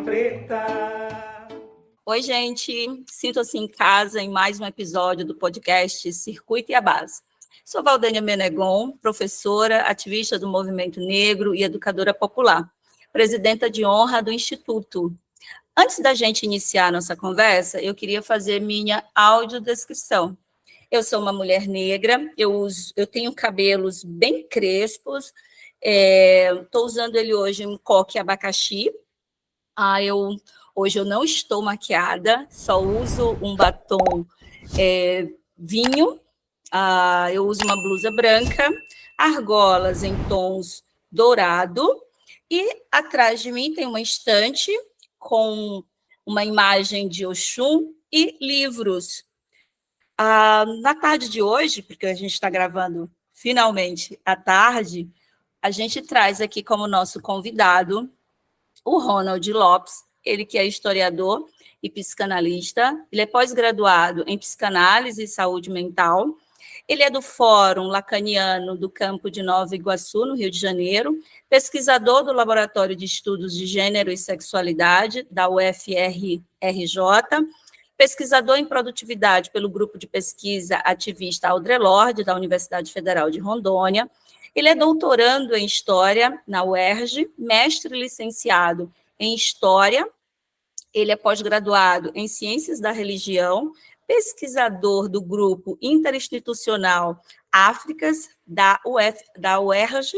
preta. Oi, gente. Sinto-se em casa em mais um episódio do podcast Circuito e a Base. Sou Valdênia Menegon, professora, ativista do movimento negro e educadora popular, presidenta de honra do Instituto. Antes da gente iniciar a nossa conversa, eu queria fazer minha audiodescrição. Eu sou uma mulher negra, eu tenho cabelos bem crespos, estou usando ele hoje em coque abacaxi. Hoje eu não estou maquiada, só uso um batom vinho. Eu uso uma blusa branca, argolas em tons dourado, e atrás de mim tem uma estante com uma imagem de Oxum e livros. Na tarde de hoje, porque a gente está gravando finalmente à tarde, a gente traz aqui como nosso convidado o Ronald Lopes, ele que é historiador e psicanalista, ele é pós-graduado em psicanálise e saúde mental, ele é do Fórum Lacaniano do Campo de Nova Iguaçu, no Rio de Janeiro, pesquisador do Laboratório de Estudos de Gênero e Sexualidade, da UFRJ, pesquisador em produtividade pelo Grupo de Pesquisa Ativista Audre Lorde, da Universidade Federal de Rondônia. Ele é doutorando em História na UERJ, mestre e licenciado em História. Ele é pós-graduado em Ciências da Religião, pesquisador do Grupo Interinstitucional Áfricas, da UERJ,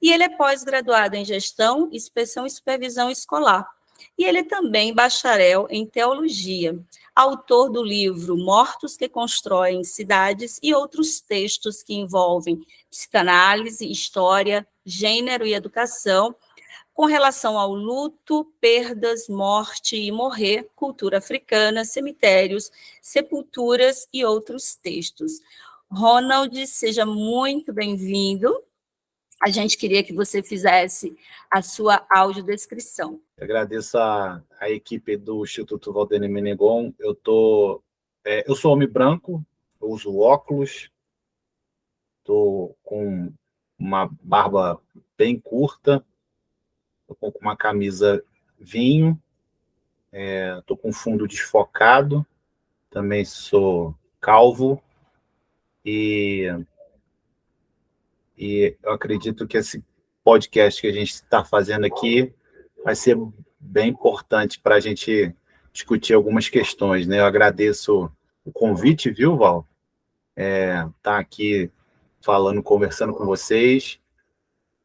e ele é pós-graduado em Gestão, Inspeção e Supervisão Escolar. E ele é também bacharel em Teologia, autor do livro Mortos que Constroem Cidades e outros textos que envolvem psicanálise, história, gênero e educação, com relação ao luto, perdas, morte e morrer, cultura africana, cemitérios, sepulturas e outros textos. Ronald, seja muito bem-vindo. A gente queria que você fizesse a sua audiodescrição. Eu agradeço a equipe do Instituto Valdênia Menegon. Eu sou homem branco, eu uso óculos, estou com uma barba bem curta, estou com uma camisa vinho, estou com fundo desfocado, também sou calvo, e eu acredito que esse podcast que a gente está fazendo aqui vai ser bem importante para a gente discutir algumas questões, né? Eu agradeço o convite, viu, Val? Tá aqui conversando com vocês,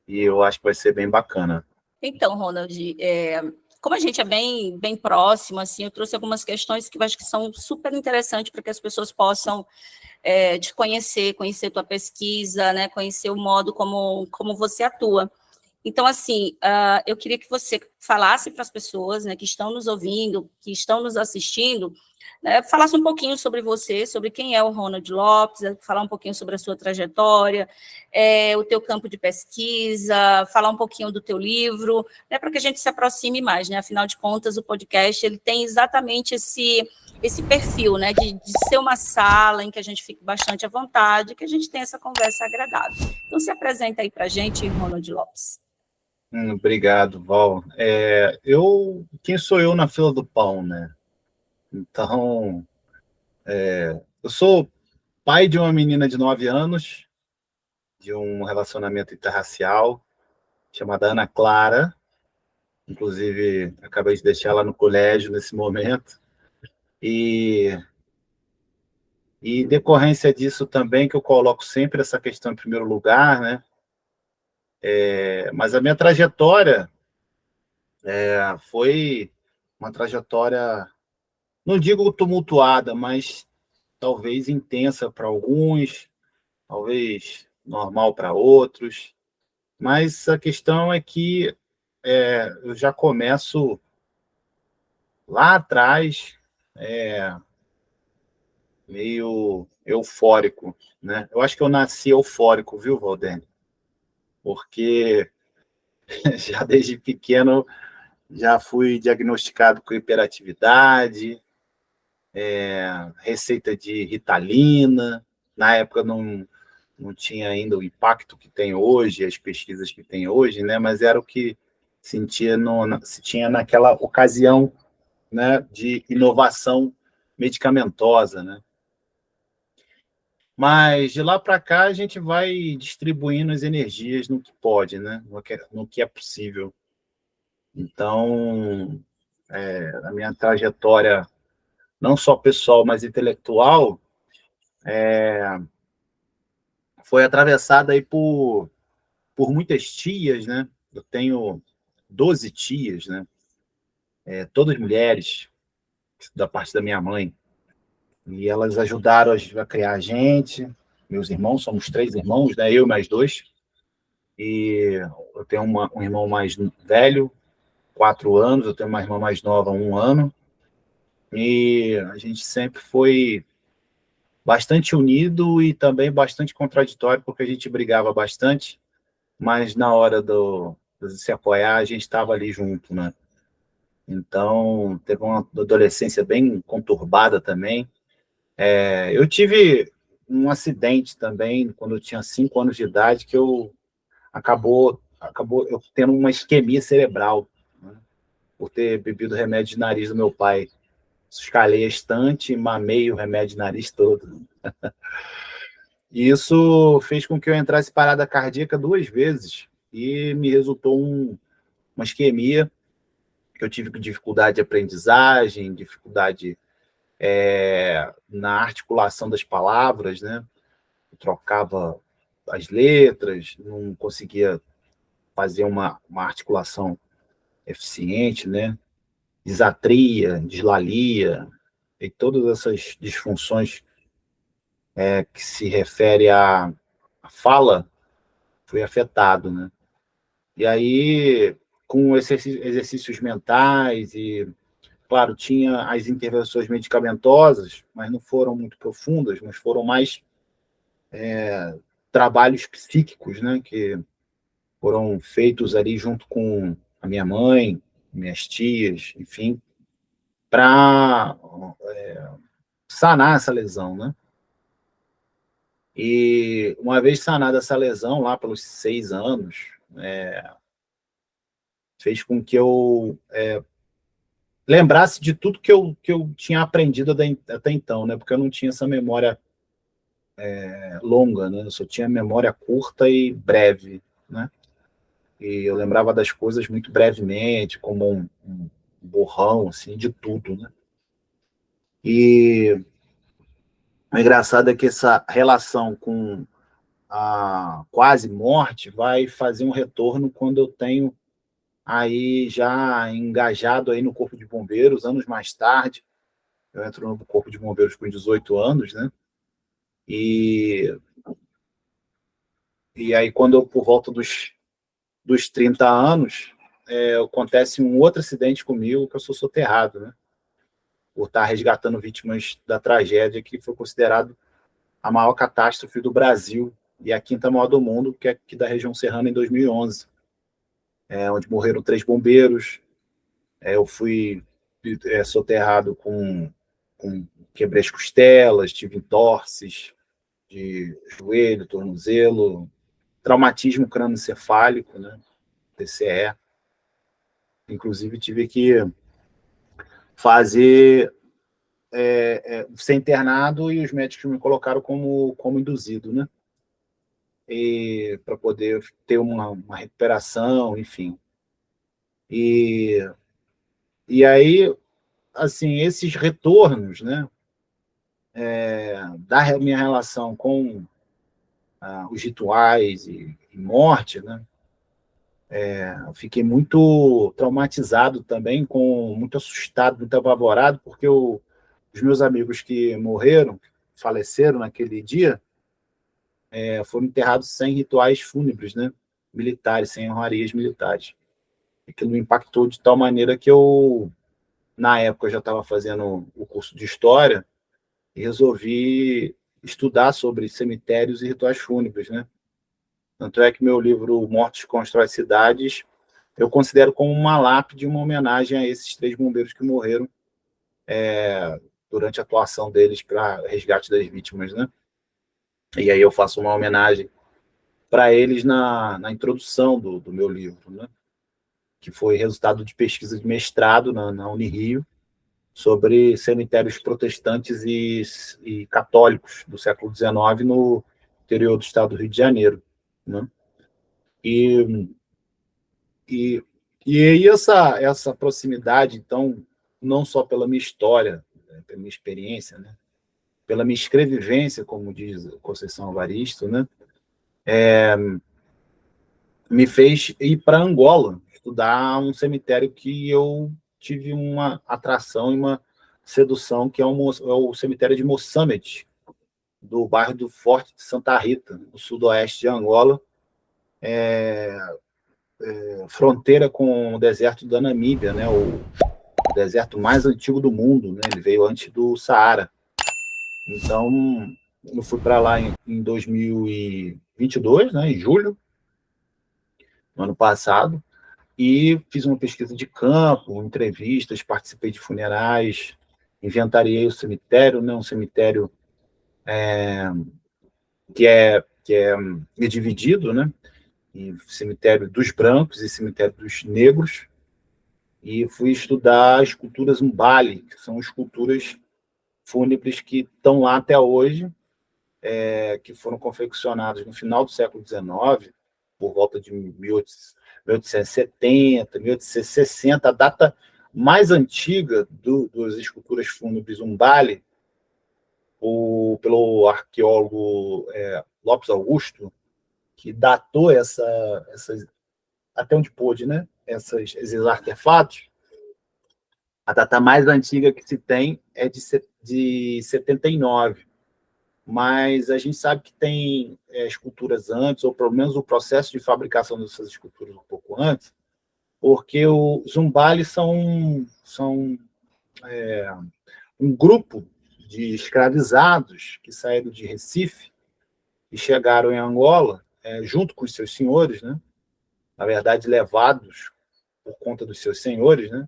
e eu acho que vai ser bem bacana. Então, Ronald, como a gente é bem próximo, assim, eu trouxe algumas questões que eu acho que são super interessantes para que as pessoas possam te conhecer tua pesquisa, né, conhecer o modo como você atua. Então, assim, eu queria que você falasse para as pessoas, né, que estão nos ouvindo, que estão nos assistindo, né, falasse um pouquinho sobre você, sobre quem é o Ronald Lopes, falar um pouquinho sobre a sua trajetória, o teu campo de pesquisa, falar um pouquinho do teu livro, né, para que a gente se aproxime mais, né? Afinal de contas, o podcast ele tem exatamente esse perfil, né, de ser uma sala em que a gente fique bastante à vontade, que a gente tenha essa conversa agradável. Então, se apresenta aí para a gente, Ronald Lopes. Obrigado, Val. Quem sou eu na fila do pão, né? Então, eu sou pai de uma menina de 9 anos, de um relacionamento interracial, chamada Ana Clara. Inclusive, acabei de deixar ela no colégio nesse momento. E decorrência disso também, que eu coloco sempre essa questão em primeiro lugar, né? Mas a minha trajetória foi uma trajetória, não digo tumultuada, mas talvez intensa para alguns, talvez normal para outros. Mas a questão é que eu já começo lá atrás, meio eufórico, né? Eu acho que eu nasci eufórico, viu, Valdênia? Porque já desde pequeno já fui diagnosticado com hiperatividade, receita de Ritalina. Na época não tinha ainda o impacto que tem hoje, as pesquisas que tem hoje, né? Mas era o que se tinha naquela ocasião, né, de inovação medicamentosa, né? Mas de lá para cá a gente vai distribuindo as energias no que pode, né? No que é possível. Então, a minha trajetória, não só pessoal, mas intelectual, foi atravessada aí por muitas tias, né? Eu tenho 12 tias, né? Todas mulheres, da parte da minha mãe. E elas ajudaram a criar a gente. Meus irmãos, somos 3 irmãos, né? Eu e mais 2. E eu tenho um irmão mais velho, 4 anos, eu tenho uma irmã mais nova, 1 ano. E a gente sempre foi bastante unido e também bastante contraditório, porque a gente brigava bastante, mas na hora de se apoiar, a gente estava ali junto, né? Então, teve uma adolescência bem conturbada também. Eu tive um acidente também, quando eu tinha 5 anos de idade, que acabou eu tendo uma isquemia cerebral, né? Por ter bebido remédio de nariz do meu pai. Escalei a estante e mamei o remédio de nariz todo. E isso fez com que eu entrasse em parada cardíaca 2 vezes e me resultou uma isquemia, que eu tive dificuldade de aprendizagem, dificuldade na articulação das palavras, né? Eu trocava as letras, não conseguia fazer uma articulação eficiente, né? Disatria, dislalia, e todas essas disfunções que se refere à fala, foi afetado, né? E aí, com exercícios mentais e, claro, tinha as intervenções medicamentosas, mas não foram muito profundas, mas foram mais trabalhos psíquicos, né, que foram feitos ali junto com a minha mãe, minhas tias, enfim, para sanar essa lesão, né? E uma vez sanada essa lesão, lá pelos 6 anos, fez com que eu lembrasse de tudo que eu tinha aprendido até então, né? Porque eu não tinha essa memória longa, né? Eu só tinha memória curta e breve, né? E eu lembrava das coisas muito brevemente, como um borrão, assim, de tudo, né? E o engraçado é que essa relação com a quase morte vai fazer um retorno quando eu tenho aí já engajado aí no Corpo de Bombeiros, anos mais tarde. Eu entro no Corpo de Bombeiros com 18 anos, né? E, e aí, quando eu, por volta dos 30 anos, acontece um outro acidente comigo, que eu sou soterrado, né? Por estar resgatando vítimas da tragédia, que foi considerado a maior catástrofe do Brasil e a 5ª maior do mundo, que é aqui da região serrana, em 2011, onde morreram 3 bombeiros. Eu fui soterrado com quebrei as costelas, tive entorses de joelho, tornozelo, traumatismo crânioencefálico, né, TCE. Inclusive, tive que fazer ser internado e os médicos me colocaram como induzido, né? Para poder ter uma recuperação, enfim. E aí, assim, esses retornos, né, da minha relação com os rituais e morte, né, eu fiquei muito traumatizado também, muito assustado, muito apavorado, porque os meus amigos que morreram, faleceram naquele dia, foram enterrados sem rituais fúnebres, né, militares, sem honrarias militares. Aquilo me impactou de tal maneira que na época, eu já estava fazendo o curso de História e resolvi estudar sobre cemitérios e rituais fúnebres, né? Tanto é que meu livro Mortos Constrói Cidades, eu considero como uma lápide, uma homenagem a esses 3 bombeiros que morreram durante a atuação deles para resgate das vítimas, né? E aí eu faço uma homenagem para eles na introdução do meu livro, né? que foi resultado de pesquisa de mestrado na Unirio, sobre cemitérios protestantes e católicos do século XIX no interior do estado do Rio de Janeiro, né? E, e aí essa proximidade, então, não só pela minha história, né, pela minha experiência, né, pela minha escrevivência, como diz Conceição Evaristo, né, me fez ir para Angola, estudar um cemitério que eu tive uma atração e uma sedução, que é o cemitério de Moçambique, do bairro do Forte de Santa Rita, no sudoeste de Angola, fronteira com o deserto da Namíbia, né, o deserto mais antigo do mundo, né, ele veio antes do Saara. Então, eu fui para lá em 2022, né, em julho, no ano passado, e fiz uma pesquisa de campo, entrevistas, participei de funerais, inventariei o cemitério, né, um cemitério que é dividido, né, em cemitério dos brancos e cemitério dos negros, e fui estudar esculturas Umbali, que são esculturas fúnebres que estão lá até hoje, que foram confeccionadas no final do século XIX, por volta de 1870, 1860, a data mais antiga das esculturas fúnebres Umbali, pelo arqueólogo Lopes Augusto, que datou essas, até onde pôde, né, esses artefatos. A data mais antiga que se tem é de 79, mas a gente sabe que tem esculturas antes, ou pelo menos o processo de fabricação dessas esculturas um pouco antes, porque os umbalis são um grupo de escravizados que saíram de Recife e chegaram em Angola, junto com os seus senhores, né? Na verdade, levados por conta dos seus senhores, né?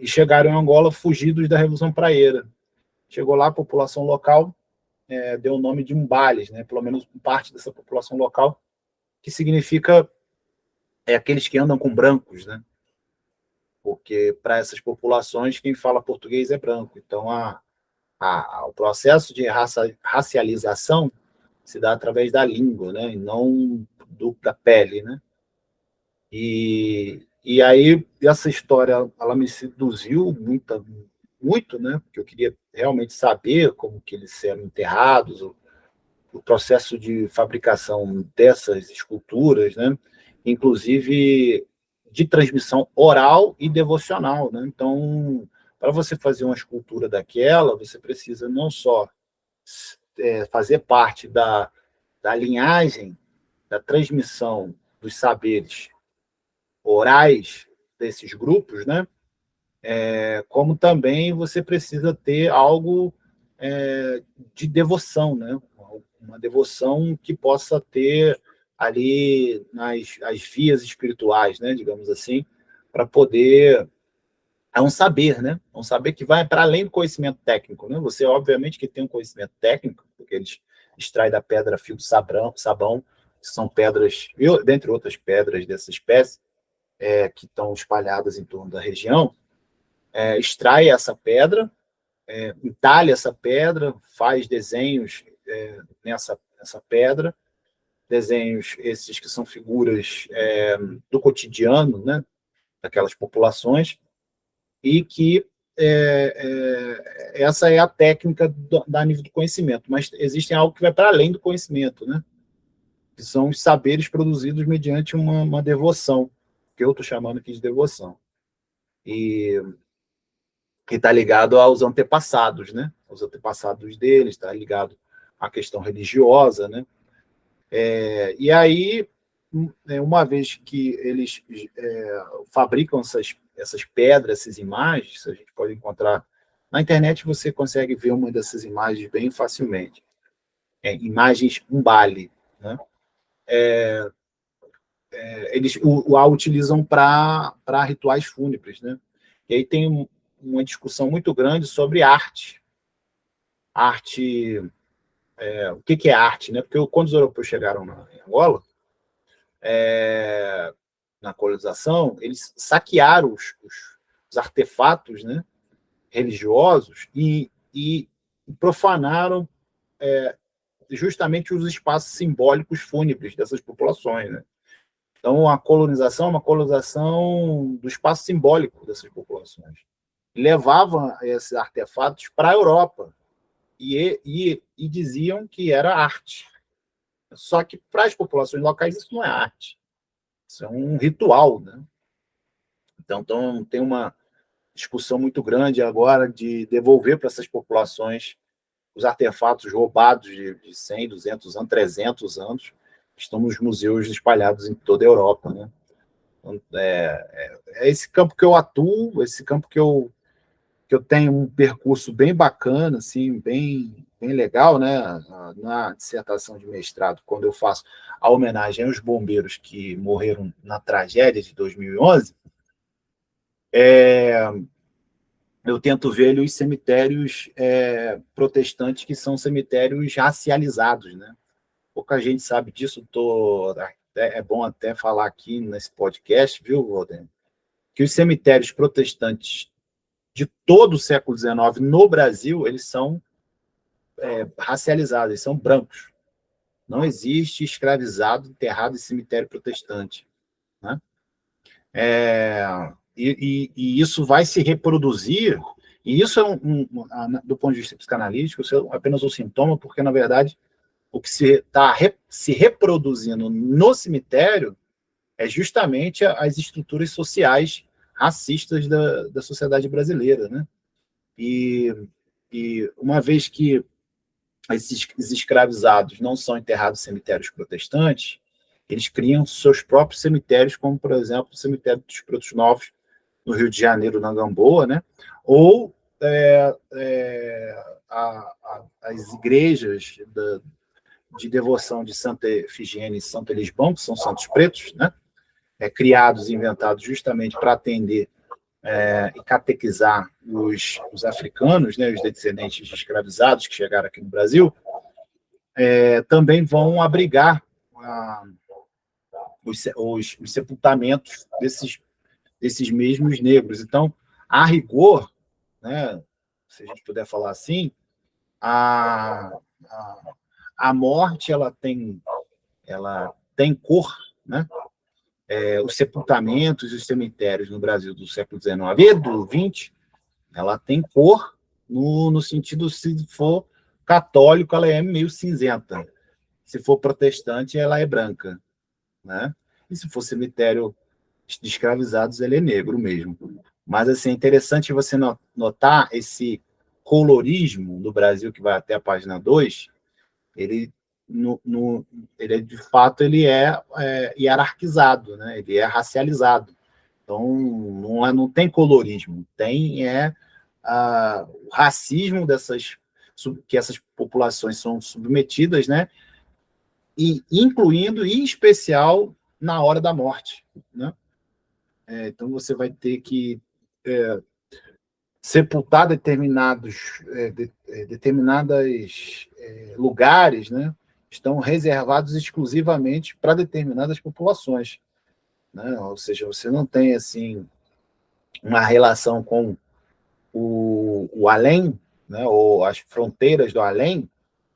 E chegaram em Angola fugidos da Revolução Praieira. Chegou lá, a população local deu o nome de umbalis, né? Pelo menos parte dessa população local, que significa aqueles que andam com brancos, né? Porque para essas populações quem fala português é branco. Então o processo de racialização se dá através da língua, né? E não da pele, né? E aí essa história ela me seduziu muito, né? Porque eu queria realmente saber como que eles eram enterrados, o processo de fabricação dessas esculturas, né? Inclusive de transmissão oral e devocional, né? Então, para você fazer uma escultura daquela, você precisa não só fazer parte da linhagem, da transmissão dos saberes orais desses grupos, né? Como também você precisa ter algo de devoção, né? Uma devoção que possa ter ali as vias espirituais, né? Digamos assim, para poder é um saber, né? É um saber que vai para além do conhecimento técnico, né? Você obviamente que tem um conhecimento técnico, porque eles extraem da pedra fio de sabão, que são pedras, dentre outras pedras dessa espécie, que estão espalhadas em torno da região, extrai essa pedra, entalha essa pedra, faz desenhos nessa pedra, desenhos esses que são figuras do cotidiano, né, daquelas populações, e que essa é a técnica da nível do conhecimento, mas existem algo que vai para além do conhecimento, né, que são os saberes produzidos mediante uma devoção, que eu estou chamando aqui de devoção. E está ligado aos antepassados, né? Os antepassados deles, está ligado à questão religiosa, né? E aí, uma vez que eles fabricam essas pedras, essas imagens, a gente pode encontrar na internet, você consegue ver uma dessas imagens bem facilmente. Imagens Umbali, né? Eles a utilizam para rituais fúnebres, né? E aí tem uma discussão muito grande sobre arte. Arte, o que é arte, né? Porque quando os europeus chegaram em Angola, na colonização, eles saquearam os artefatos, né, religiosos e profanaram justamente os espaços simbólicos fúnebres dessas populações, né? Então, a colonização é uma colonização do espaço simbólico dessas populações. Levavam esses artefatos para a Europa e diziam que era arte. Só que, para as populações locais, isso não é arte. Isso é um ritual, né? Então, tem uma discussão muito grande agora de devolver para essas populações os artefatos roubados de 100, 200 anos, 300 anos, que estão nos museus espalhados em toda a Europa, né? Então, é esse campo que eu atuo, esse campo que eu tenho um percurso bem bacana, assim, bem legal, né? Na dissertação de mestrado, quando eu faço a homenagem aos bombeiros que morreram na tragédia de 2011, eu tento ver os cemitérios protestantes, que são cemitérios racializados, né? Pouca gente sabe disso, é bom até falar aqui nesse podcast, viu, Walden? Que os cemitérios protestantes de todo o século XIX no Brasil, eles são racializados, eles são brancos. Não existe escravizado enterrado em cemitério protestante, né? E isso vai se reproduzir, e isso do ponto de vista psicanalítico, isso é apenas um sintoma, porque, na verdade, o que se está se reproduzindo no cemitério é justamente as estruturas sociais racistas da sociedade brasileira, né? E uma vez que esses escravizados não são enterrados em cemitérios protestantes, eles criam seus próprios cemitérios, como, por exemplo, o cemitério dos Pretos Novos, no Rio de Janeiro, na Gamboa, né? Ou as igrejas de devoção de Santa Efigênia e Santo Elisbão, que são santos pretos, né? Criados e inventados justamente para atender e catequizar os africanos, né, os descendentes de escravizados que chegaram aqui no Brasil, também vão abrigar os sepultamentos desses mesmos negros. Então, a rigor, né, se a gente puder falar assim, a morte ela tem cor, né? Os sepultamentos e os cemitérios no Brasil do século XIX e do XX, ela tem cor no sentido, se for católico, ela é meio cinzenta. Se for protestante, ela é branca, né? E se for cemitério de escravizados, ele é negro mesmo. Mas, assim, é interessante você notar esse colorismo do Brasil, que vai até a página 2, ele de fato, ele é hierarquizado, né? Ele é racializado. Então, não tem colorismo, tem o racismo que essas populações são submetidas, né? E incluindo, em especial, na hora da morte, né? Então, você vai ter que sepultar determinados lugares, né? Estão reservados exclusivamente para determinadas populações, né? Ou seja, você não tem assim uma relação com o além, né? Ou as fronteiras do além,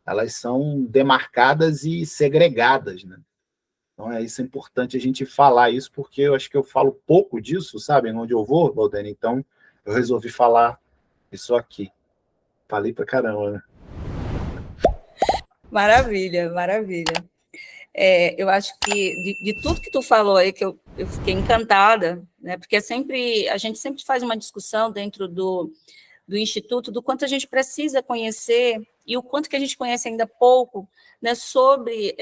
elas são demarcadas e segregadas, né? Então isso é importante a gente falar isso, porque eu acho que eu falo pouco disso, sabe? Onde eu vou, Valdene, então eu resolvi falar isso aqui. Falei pra caramba, né? Maravilha, maravilha. Eu acho que de tudo que tu falou aí, que eu fiquei encantada, né? Porque a gente sempre faz uma discussão dentro do Instituto do quanto a gente precisa conhecer e o quanto que a gente conhece ainda pouco, né, sobre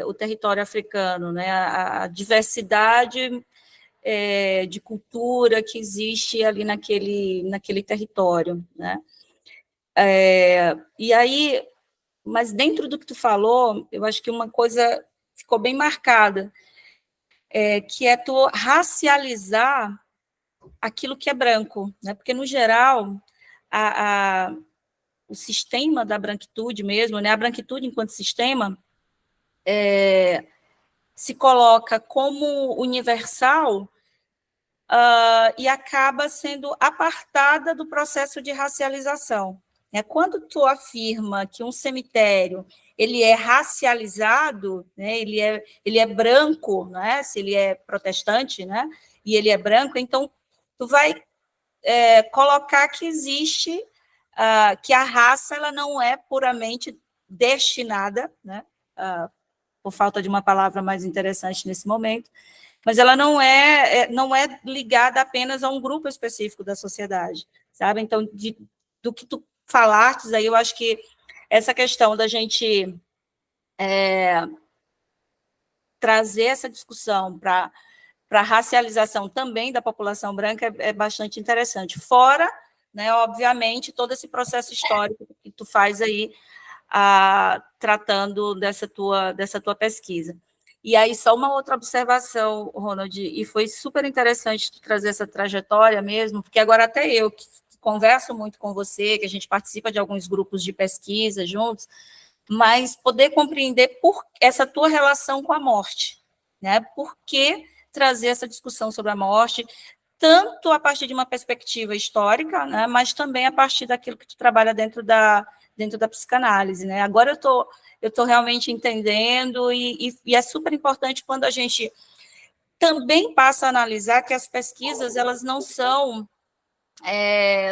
o território africano, né? A diversidade de cultura que existe ali naquele território, né? E aí, mas dentro do que tu falou, eu acho que uma coisa ficou bem marcada, que é tu racializar aquilo que é branco, né? Porque, no geral, o sistema da branquitude mesmo, né? A branquitude enquanto sistema, se coloca como universal e acaba sendo apartada do processo de racialização. Quando tu afirma que um cemitério ele é racializado, né, ele é branco, né, se ele é protestante, né, e ele é branco, então tu vai colocar que existe, que a raça ela não é puramente destinada, né, por falta de uma palavra mais interessante nesse momento, mas ela não é ligada apenas a um grupo específico da sociedade, sabe? Então, do que tu falaste aí, eu acho que essa questão da gente trazer essa discussão para a racialização também da população branca é bastante interessante. Fora, né, obviamente, todo esse processo histórico que tu faz aí, tratando dessa tua pesquisa. E aí, só uma outra observação, Ronald, e foi super interessante tu trazer essa trajetória mesmo, porque agora até eu, que converso muito com você, que a gente participa de alguns grupos de pesquisa juntos, mas poder compreender por essa tua relação com a morte, né? Por que trazer essa discussão sobre a morte, tanto a partir de uma perspectiva histórica, né, mas também a partir daquilo que tu trabalha dentro da psicanálise, né? Agora eu tô realmente entendendo e é super importante quando a gente também passa a analisar que as pesquisas elas não são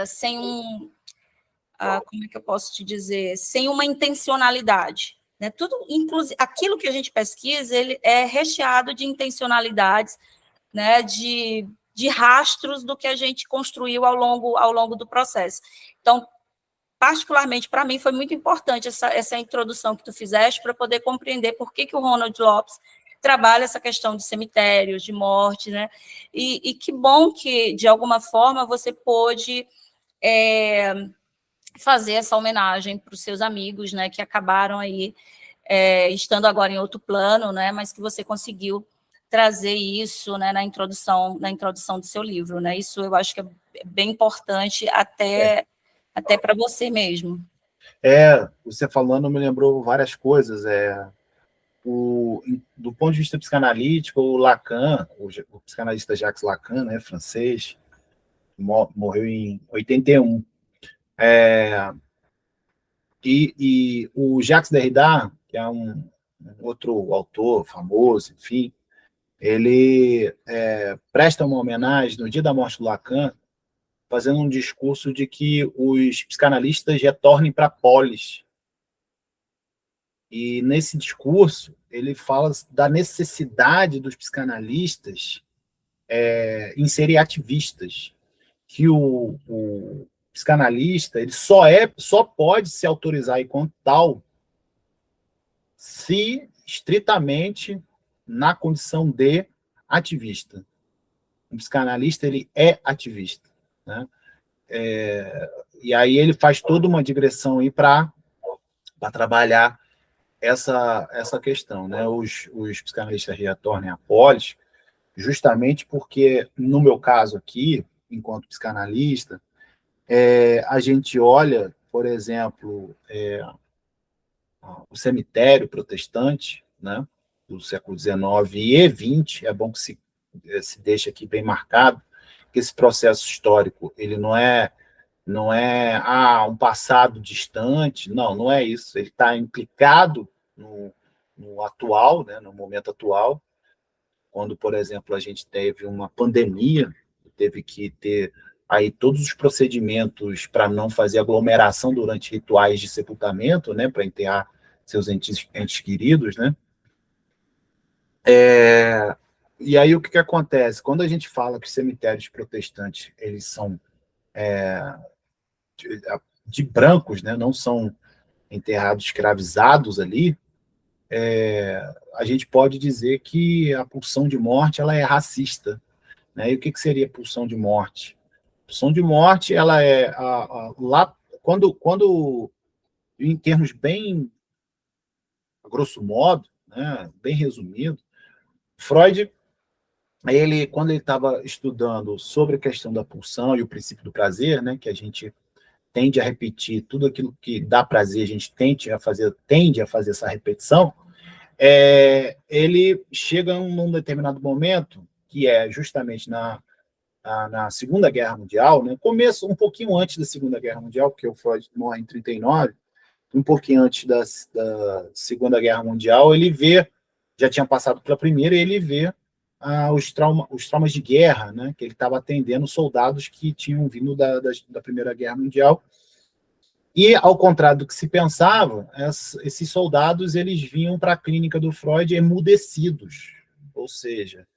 sem como é que eu posso te dizer, sem uma intencionalidade, né? Tudo, inclusive, aquilo que a gente pesquisa, ele é recheado de intencionalidades, né? De rastros do que a gente construiu ao longo do processo. Então, particularmente para mim, foi muito importante essa introdução que tu fizeste para poder compreender por que o Ronald Lopes trabalha essa questão de cemitérios, de morte, né? E que bom que, de alguma forma, você pôde fazer essa homenagem para os seus amigos, né, que acabaram aí estando agora em outro plano, né, mas que você conseguiu trazer isso, né, na introdução do seu livro, né? Isso eu acho que é bem importante até para você mesmo. Você falando me lembrou várias coisas. Do ponto de vista psicanalítico, o Lacan, o psicanalista Jacques Lacan, né, francês, morreu em 81. E o Jacques Derrida, que é um outro autor famoso, enfim, ele presta uma homenagem no dia da morte do Lacan, fazendo um discurso de que os psicanalistas retornem para a polis. E nesse discurso, ele fala da necessidade dos psicanalistas em serem ativistas, que o psicanalista ele só pode se autorizar enquanto tal se estritamente na condição de ativista. O psicanalista ele é ativista, né? E aí ele faz toda uma digressão aí para trabalhar essa questão, né? Os psicanalistas retornem à polis, justamente porque, no meu caso aqui, enquanto psicanalista, a gente olha, por exemplo, o cemitério protestante, né, do século XIX e XX, é bom que se deixe aqui bem marcado, que esse processo histórico ele não é um passado distante, não é isso, ele está implicado no atual, né, no momento atual, quando, por exemplo, a gente teve uma pandemia, teve que ter aí todos os procedimentos para não fazer aglomeração durante rituais de sepultamento, né, para enterrar seus entes queridos, né? E aí o que acontece? Quando a gente fala que os cemitérios protestantes eles são de brancos, né, não são enterrados escravizados ali, a gente pode dizer que a pulsão de morte ela é racista, né? E o que seria pulsão de morte? Pulsão de morte ela é lá quando em termos bem a grosso modo, né, bem resumido, Freud quando ele estava estudando sobre a questão da pulsão e o princípio do prazer, né, que a gente tende a repetir tudo aquilo que dá prazer, a gente tende a fazer essa repetição, ele chega num determinado momento, que é justamente na Segunda Guerra Mundial, né? Começo um pouquinho antes da Segunda Guerra Mundial, porque o Freud morre em 39, um pouquinho antes da Segunda Guerra Mundial, ele vê, já tinha passado pela Primeira, e ele vê os traumas de guerra, né? Que ele estava atendendo soldados que tinham vindo da Primeira Guerra Mundial. E, ao contrário do que se pensava, esses soldados eles vinham para a clínica do Freud emudecidos, ou seja,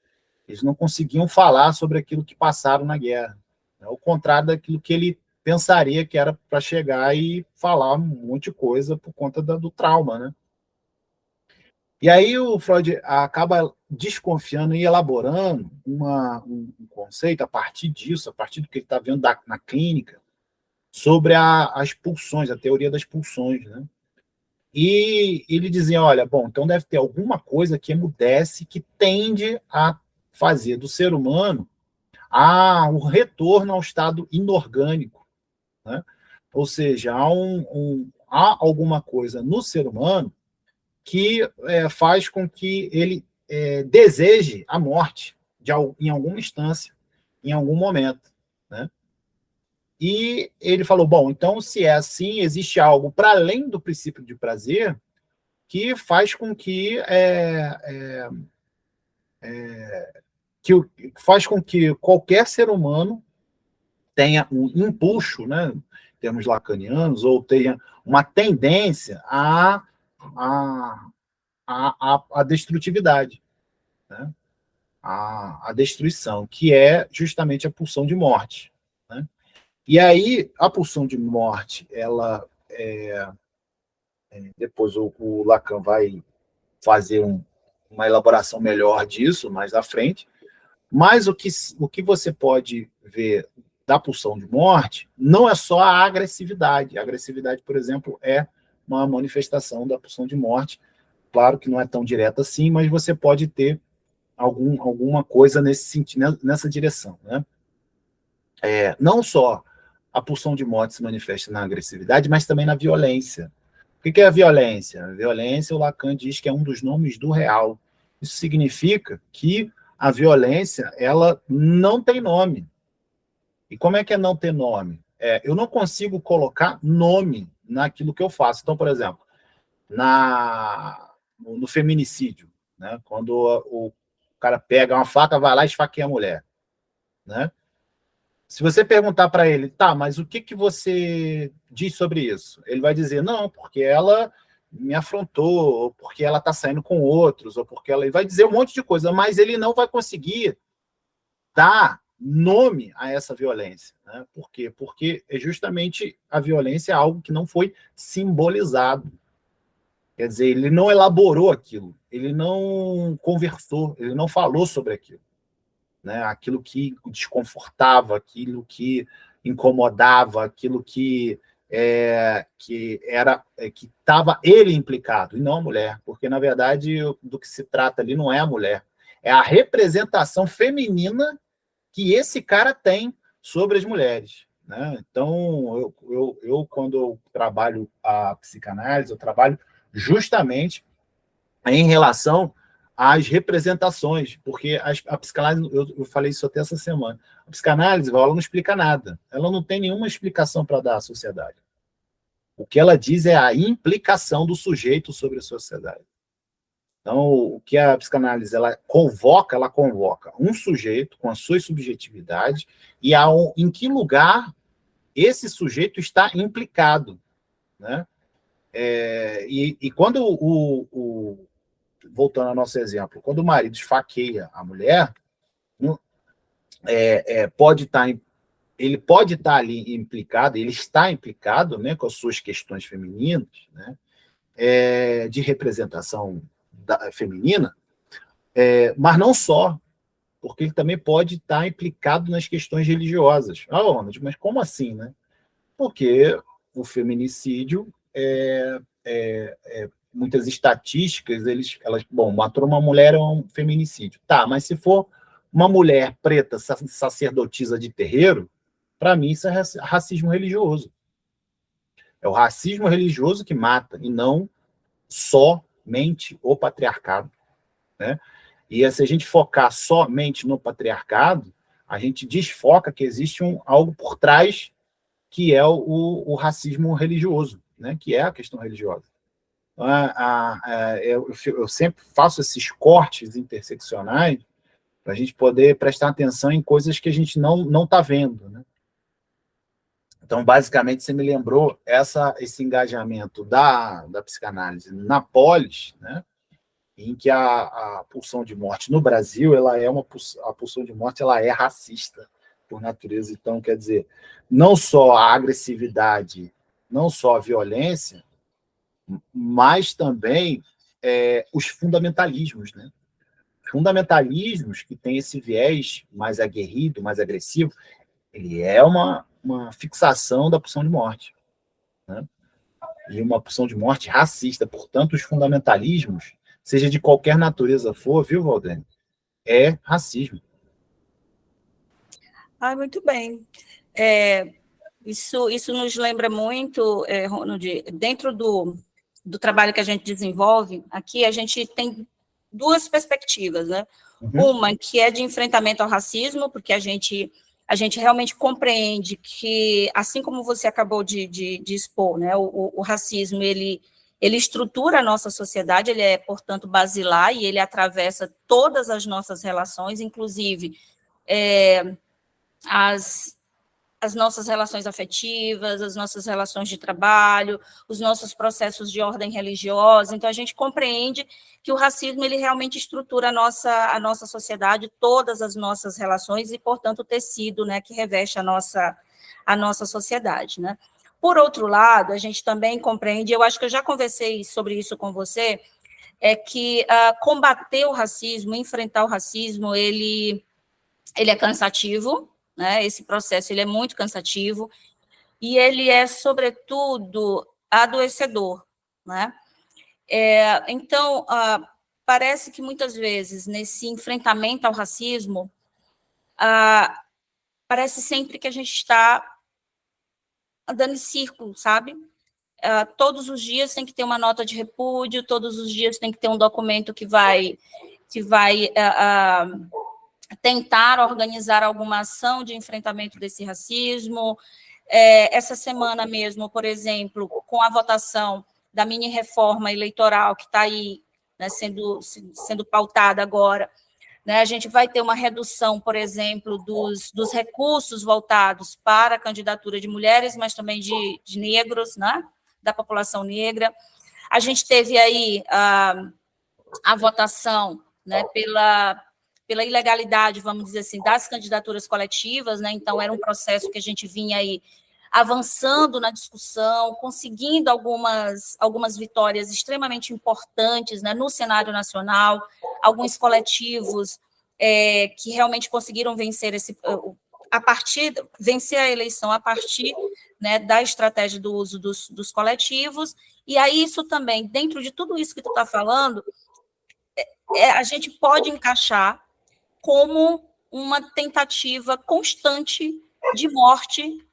eles não conseguiam falar sobre aquilo que passaram na guerra, ao contrário daquilo que ele pensaria que era para chegar e falar um monte de coisa por conta do trauma, né? E aí o Freud acaba desconfiando e elaborando um conceito a partir disso, a partir do que ele está vendo na clínica, sobre as pulsões, a teoria das pulsões, né? E ele dizia, olha, bom, então deve ter alguma coisa que emudece, que tende a fazer do ser humano o retorno ao estado inorgânico, né? Ou seja, há alguma coisa no ser humano que faz com que ele deseje a morte em alguma instância, em algum momento, né? E ele falou, bom, então se é assim, existe algo para além do princípio de prazer que faz com que qualquer ser humano tenha um impulso, né, em termos lacanianos, ou tenha uma tendência à destrutividade, né, à destruição, que é justamente a pulsão de morte, né? E aí, a pulsão de morte, ela depois o Lacan vai fazer uma elaboração melhor disso mais à frente, mas o que você pode ver da pulsão de morte não é só a agressividade. A agressividade, por exemplo, é uma manifestação da pulsão de morte. Claro que não é tão direta assim, mas você pode ter alguma coisa nesse sentido, nessa direção, né? Não só a pulsão de morte se manifesta na agressividade, mas também na violência. O que é a violência? A violência, o Lacan diz que é um dos nomes do real. Isso significa que a violência, ela não tem nome. E como é que é não ter nome? Eu não consigo colocar nome naquilo que eu faço. Então, por exemplo, no feminicídio, né? Quando o cara pega uma faca, vai lá e esfaqueia a mulher, né? Se você perguntar para ele, tá, mas o que você diz sobre isso? Ele vai dizer, não, porque ela me afrontou, ou porque ela está saindo com outros, ou porque ela... Ele vai dizer um monte de coisa, mas ele não vai conseguir dar nome a essa violência, né? Por quê? Porque justamente a violência é algo que não foi simbolizado. Quer dizer, ele não elaborou aquilo, ele não conversou, ele não falou sobre aquilo, né? Aquilo que desconfortava, aquilo que incomodava, aquilo que estava ele implicado, e não a mulher, porque, na verdade, do que se trata ali não é a mulher, é a representação feminina que esse cara tem sobre as mulheres, né? Então, quando eu trabalho a psicanálise, eu trabalho justamente em relação às representações, porque a psicanálise, eu falei isso até essa semana, a psicanálise, ela não explica nada, ela não tem nenhuma explicação para dar à sociedade. O que ela diz é a implicação do sujeito sobre a sociedade. Então, o que a psicanálise ela convoca um sujeito com a sua subjetividade e em que lugar esse sujeito está implicado, né? E quando voltando ao nosso exemplo, quando o marido esfaqueia a mulher, ele pode estar ali implicado, ele está implicado, né, com as suas questões femininas, né, de representação feminina, mas não só, porque ele também pode estar implicado nas questões religiosas. Ronald, mas como assim, né? Porque o feminicídio muitas estatísticas, matou uma mulher é um feminicídio. Tá, mas se for uma mulher preta sacerdotisa de terreiro, para mim isso é racismo religioso. É o racismo religioso que mata, e não só somente o patriarcado, né? E se a gente focar somente no patriarcado, a gente desfoca que existe algo por trás, que é o racismo religioso, né? Que é a questão religiosa. Eu sempre faço esses cortes interseccionais para a gente poder prestar atenção em coisas que a gente não está vendo, né? Então, basicamente, você me lembrou esse engajamento da psicanálise na polis, né? Em que a pulsão de morte no Brasil, a pulsão de morte ela é racista por natureza. Então, quer dizer, não só a agressividade, não só a violência, mas também os fundamentalismos, né? Fundamentalismos que têm esse viés mais aguerrido, mais agressivo, ele é uma fixação da pulsão de morte, né? E uma pulsão de morte racista. Portanto, os fundamentalismos, seja de qualquer natureza for, viu, Valdene, é racismo. Muito bem. Isso nos lembra muito, Ronald, dentro do trabalho que a gente desenvolve, aqui a gente tem duas perspectivas, né? Uma que é de enfrentamento ao racismo, porque a gente realmente compreende que, assim como você acabou de expor, né, o racismo, ele estrutura a nossa sociedade, ele é, portanto, basilar e ele atravessa todas as nossas relações, inclusive as nossas relações afetivas, as nossas relações de trabalho, os nossos processos de ordem religiosa. Então, a gente compreende que o racismo ele realmente estrutura a nossa sociedade, todas as nossas relações e, portanto, o tecido, né, que reveste a nossa sociedade, né? Por outro lado, a gente também compreende, eu acho que eu já conversei sobre isso com você, é que combater o racismo, enfrentar o racismo, ele é cansativo, né? Esse processo ele é muito cansativo e ele é, sobretudo, adoecedor, né? Então, parece que muitas vezes, nesse enfrentamento ao racismo, parece sempre que a gente está andando em círculo, sabe? Todos os dias tem que ter uma nota de repúdio, todos os dias tem que ter um documento que vai tentar organizar alguma ação de enfrentamento desse racismo. Essa semana mesmo, por exemplo, com a votação da mini-reforma eleitoral que está aí, né, sendo pautada agora, né, a gente vai ter uma redução, por exemplo, dos recursos voltados para a candidatura de mulheres, mas também de negros, né, da população negra. A gente teve aí a votação, né, pela ilegalidade, vamos dizer assim, das candidaturas coletivas, né? Então, era um processo que a gente vinha aí avançando na discussão, conseguindo algumas vitórias extremamente importantes, né, no cenário nacional, alguns coletivos que realmente conseguiram vencer vencer a eleição a partir, né, da estratégia do uso dos coletivos. E aí, isso também, dentro de tudo isso que tu está falando, a gente pode encaixar como uma tentativa constante de morte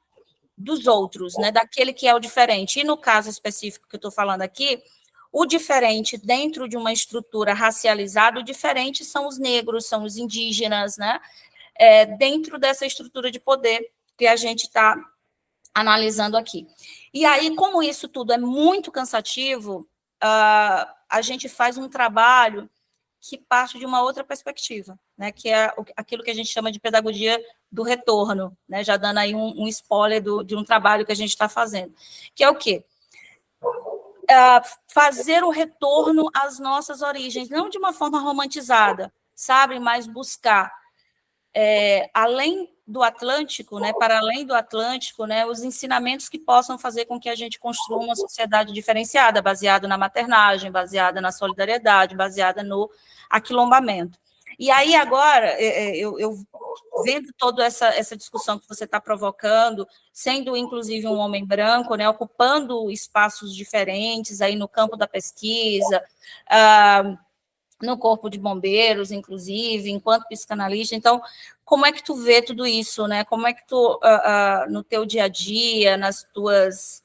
dos outros, né, daquele que é o diferente. E no caso específico que eu estou falando aqui, o diferente dentro de uma estrutura racializada, o diferente são os negros, são os indígenas, né, dentro dessa estrutura de poder que a gente está analisando aqui. E aí, como isso tudo é muito cansativo, a gente faz um trabalho que parte de uma outra perspectiva, né, que é aquilo que a gente chama de pedagogia do retorno, né, já dando aí um spoiler de um trabalho que a gente está fazendo, que é o quê? Fazer o retorno às nossas origens, não de uma forma romantizada, sabe, mas buscar, além do Atlântico, né, para além do Atlântico, né, os ensinamentos que possam fazer com que a gente construa uma sociedade diferenciada, baseada na maternagem, baseada na solidariedade, baseada no aquilombamento. E aí, agora, eu vendo toda essa discussão que você está provocando, sendo, inclusive, um homem branco, né, ocupando espaços diferentes aí no campo da pesquisa, no corpo de bombeiros, inclusive, enquanto psicanalista. Então, como é que tu vê tudo isso, né? Como é que tu, no teu dia a dia, nas tuas...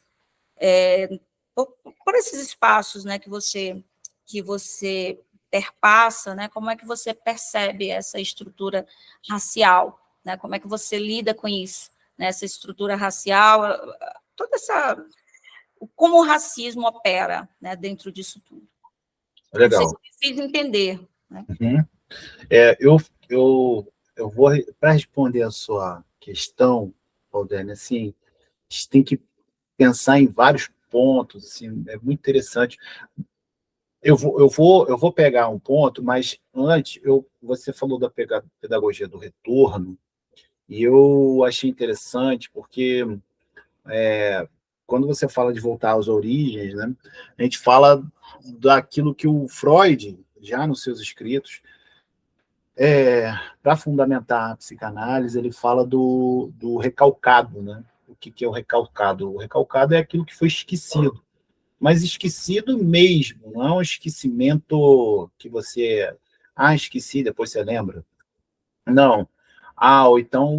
por esses espaços, né, que você que você perpassa, né? Como é que você percebe essa estrutura racial, né? Como é que você lida com isso, né? Essa estrutura racial, toda essa... Como o racismo opera, né, dentro disso tudo. Não sei se Legal. eu me fiz entender, né? Uhum. Eu vou, para responder a sua questão, Valdene, assim, a gente tem que pensar em vários pontos, assim, é muito interessante. Eu vou pegar um ponto, mas antes, você falou da pedagogia do retorno, e eu achei interessante, porque quando você fala de voltar às origens, né, a gente fala daquilo que o Freud, já nos seus escritos, para fundamentar a psicanálise, ele fala do recalcado, né? O que é o recalcado? O recalcado é aquilo que foi esquecido, mas esquecido mesmo, não é um esquecimento que você, esqueci, depois você lembra. Não. Ou então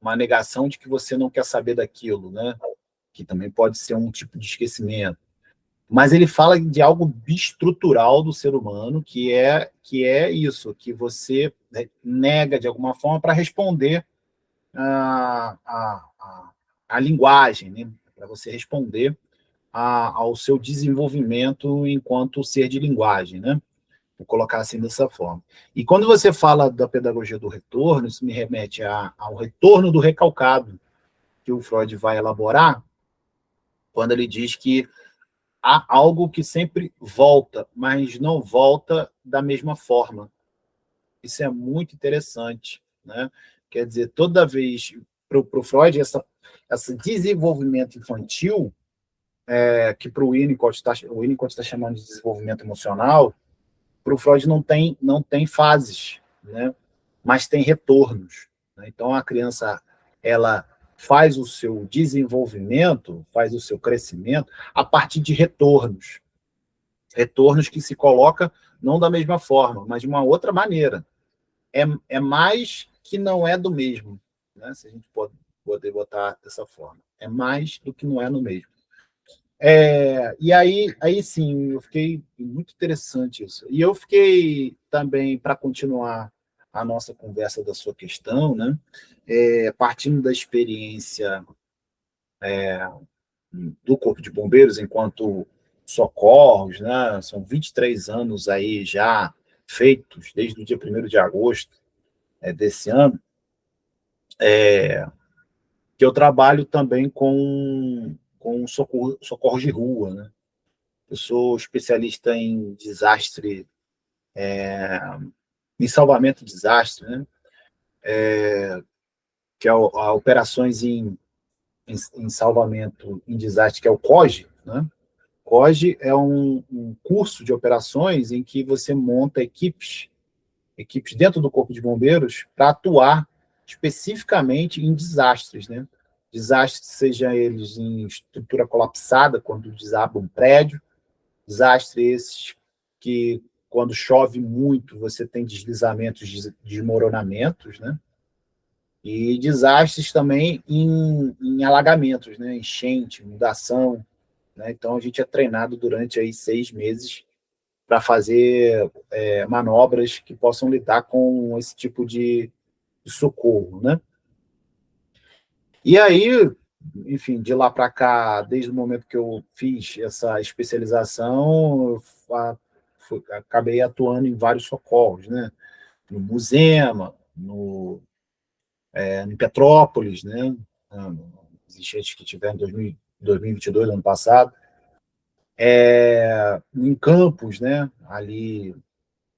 uma negação de que você não quer saber daquilo, né? Que também pode ser um tipo de esquecimento. Mas ele fala de algo estrutural do ser humano, que é isso, que você, né, nega de alguma forma para responder a linguagem, né? Para você responder ao seu desenvolvimento enquanto ser de linguagem, né? Vou colocar assim dessa forma. E quando você fala da pedagogia do retorno, isso me remete ao retorno do recalcado, que o Freud vai elaborar, quando ele diz que há algo que sempre volta, mas não volta da mesma forma. Isso é muito interessante, né? Quer dizer, toda vez, para o Freud, esse desenvolvimento infantil, que para o Winnicott está chamando de desenvolvimento emocional, para o Freud não tem fases, né? Mas tem retornos, né? Então, a criança, ela faz o seu desenvolvimento, faz o seu crescimento a partir de retornos. Retornos que se coloca não da mesma forma, mas de uma outra maneira. É mais que não é do mesmo, né? Se a gente pode poder botar dessa forma. É mais do que não é no mesmo. E aí sim, eu fiquei muito interessante isso. E eu fiquei também, para continuar a nossa conversa da sua questão, né? Partindo da experiência do Corpo de Bombeiros enquanto socorros, né? São 23 anos aí já feitos, desde o dia 1º de agosto desse ano, que eu trabalho também com socorro de rua, né? Eu sou especialista em desastre, em salvamento de desastre, né? Que é a operações em salvamento em desastre, que é o COGE, né? COGE é um curso de operações em que você monta equipes dentro do Corpo de Bombeiros para atuar especificamente em desastres, né? Desastres, seja eles em estrutura colapsada, quando desaba um prédio, desastres esses que, quando chove muito, você tem deslizamentos, desmoronamentos, né? E desastres também em alagamentos, né? Enchente, inundação, né? Então, a gente é treinado durante aí 6 meses para fazer manobras que possam lidar com esse tipo de socorro, né? E aí, enfim, de lá para cá, desde o momento que eu fiz essa especialização, acabei atuando em vários socorros, né? No Musema, em Petrópolis, né? Os enchentes que tiveram em 2022, ano passado, em Campos, né? Ali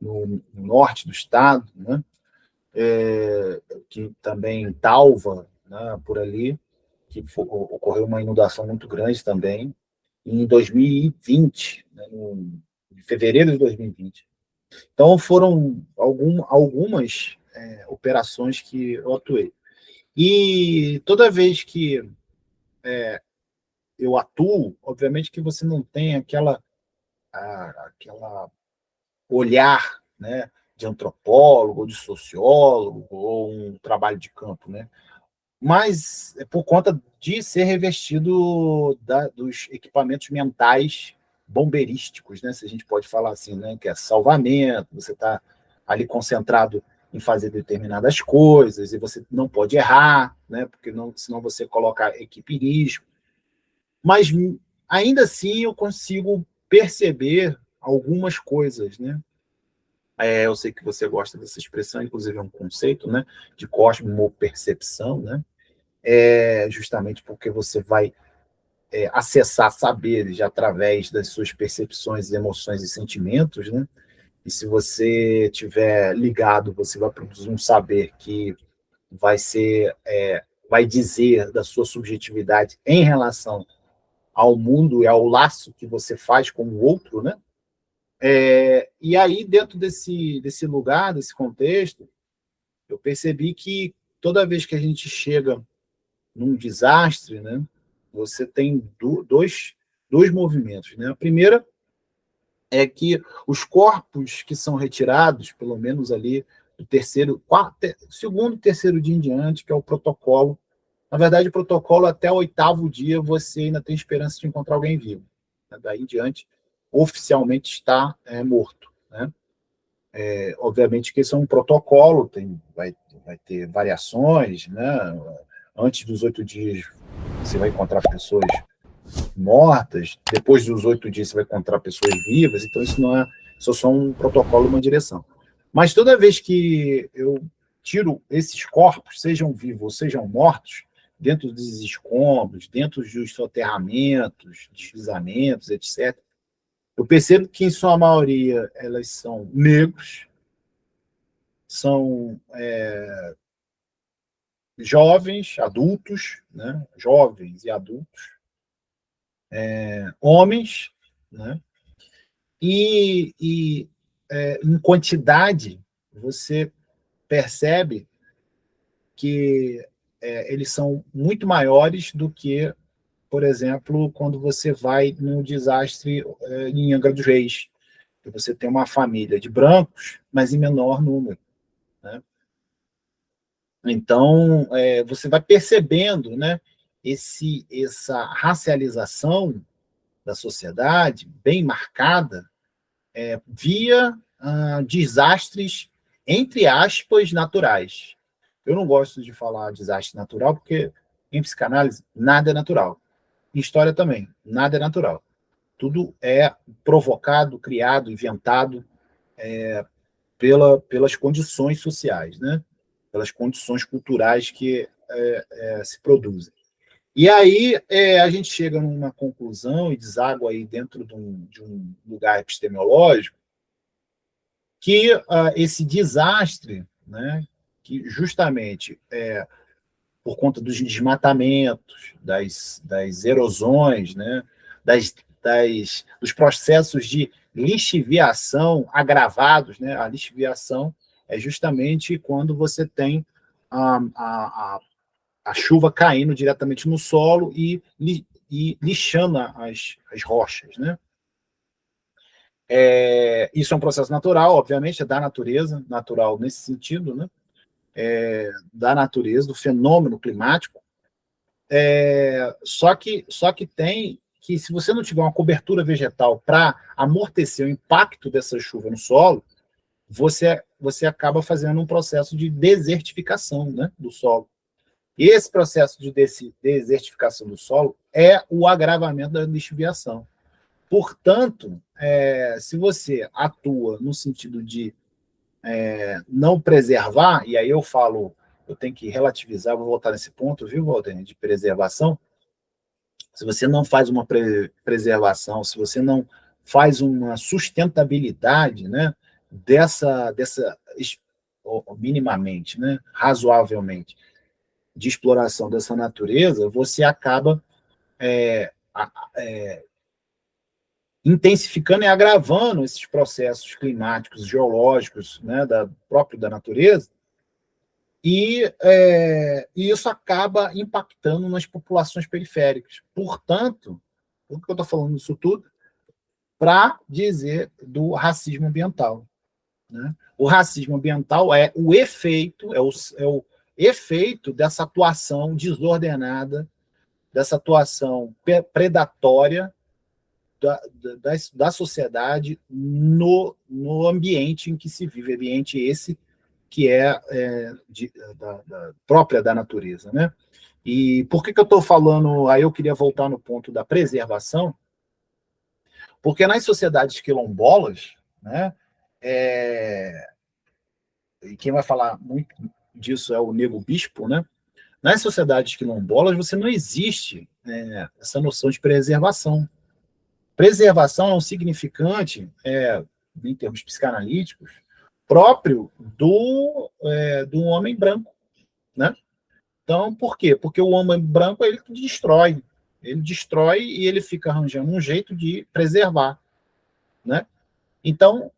no norte do estado, né? Que também Talva, né? Por ali, que ocorreu uma inundação muito grande também, em 2020, né? Em fevereiro de 2020. Então, foram algumas operações que eu atuei. E toda vez que eu atuo, obviamente que você não tem aquela olhar, né, de antropólogo, ou de sociólogo, ou um trabalho de campo, né? Mas é por conta de ser revestido dos equipamentos mentais bombeirísticos, né, se a gente pode falar assim, né, que é salvamento, você está ali concentrado em fazer determinadas coisas, e você não pode errar, né, porque senão você coloca a equipe em risco. Mas, ainda assim, eu consigo perceber algumas coisas, né? Eu sei que você gosta dessa expressão, inclusive é um conceito, né, de cosmopercepção, né? Justamente porque você vai acessar saberes através das suas percepções, emoções e sentimentos, né? E se você tiver ligado, você vai produzir um saber que vai dizer da sua subjetividade em relação ao mundo e ao laço que você faz com o outro, né? E aí, dentro desse lugar, desse contexto, eu percebi que toda vez que a gente chega num desastre, né, você tem dois movimentos, né? A primeira é que os corpos que são retirados, pelo menos ali do segundo, terceiro dia em diante, que é o protocolo. Na verdade, o protocolo até o 8º dia você ainda tem esperança de encontrar alguém vivo. Daí em diante, oficialmente está morto, né? Obviamente que isso é um protocolo, vai ter variações, né? Antes dos 8 dias você vai encontrar pessoas mortas, depois dos 8 dias você vai encontrar pessoas vivas, então isso é só um protocolo, uma direção. Mas toda vez que eu tiro esses corpos, sejam vivos ou sejam mortos, dentro dos escombros, dentro dos soterramentos, deslizamentos, etc., eu percebo que, em sua maioria, elas são negros, são jovens, adultos, né? Jovens e adultos, homens, né? E em quantidade, você percebe que eles são muito maiores do que, por exemplo, quando você vai num desastre em Angra dos Reis, que você tem uma família de brancos, mas em menor número, né? Então, você vai percebendo, né, essa racialização da sociedade bem marcada via desastres, entre aspas, naturais. Eu não gosto de falar desastre natural, porque em psicanálise nada é natural. Em história também, nada é natural. Tudo é provocado, criado, inventado pelas condições sociais, né? Pelas condições culturais que se produzem. E aí a gente chega numa conclusão e deságua aí dentro de um lugar epistemológico que esse desastre, né, que justamente por conta dos desmatamentos, das erosões, né, dos processos de lixiviação agravados, né? A lixiviação é justamente quando você tem a chuva caindo diretamente no solo e lixando as rochas, né? Isso é um processo natural, obviamente, é da natureza, natural nesse sentido, né? Da natureza, do fenômeno climático. Só que tem que, se você não tiver uma cobertura vegetal para amortecer o impacto dessa chuva no solo, você acaba fazendo um processo de desertificação, né, do solo. E esse processo de desertificação do solo é o agravamento da lixiviação. Portanto, se você atua no sentido de não preservar, e aí eu tenho que relativizar, vou voltar nesse ponto, viu, Walter, de preservação. Se você não faz uma preservação, se você não faz uma sustentabilidade, né, dessa minimamente, né, razoavelmente, de exploração dessa natureza, você acaba intensificando e agravando esses processos climáticos, geológicos, né, próprio da natureza, e isso acaba impactando nas populações periféricas. Portanto, por que eu estou falando isso tudo? Para dizer do racismo ambiental, né? O racismo ambiental é o efeito dessa atuação desordenada, dessa atuação predatória da sociedade no ambiente em que se vive, ambiente esse que própria da natureza, né? E por que eu estou falando? Aí eu queria voltar no ponto da preservação, porque nas sociedades quilombolas, né? E quem vai falar muito disso é o Nego Bispo, né? Nas sociedades quilombolas você não existe essa noção de preservação. Preservação é um significante, em termos psicanalíticos, próprio do homem branco, né? Então, por quê? Porque o homem branco ele destrói e ele fica arranjando um jeito de preservar, né? Então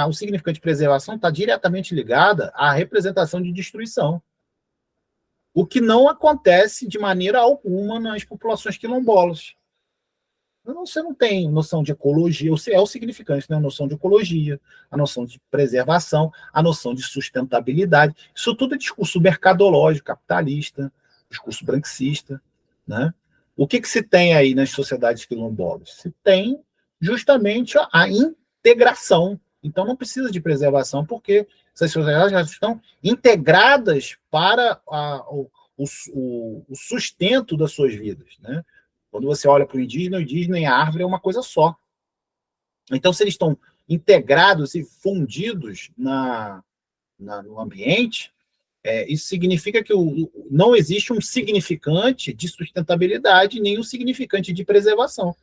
o significante de preservação está diretamente ligada à representação de destruição, o que não acontece de maneira alguma nas populações quilombolas. Você não tem noção de ecologia, é o significante, né? A noção de ecologia, a noção de preservação, a noção de sustentabilidade. Isso tudo é discurso mercadológico, capitalista, discurso branquicista, né? O que se tem aí nas sociedades quilombolas? Se tem justamente a integração. Então não precisa de preservação, porque essas sociedades já estão integradas para o sustento das suas vidas, né? Quando você olha para o indígena e a árvore é uma coisa só. Então, se eles estão integrados e fundidos no ambiente, isso significa que não existe um significante de sustentabilidade nem um significante de preservação,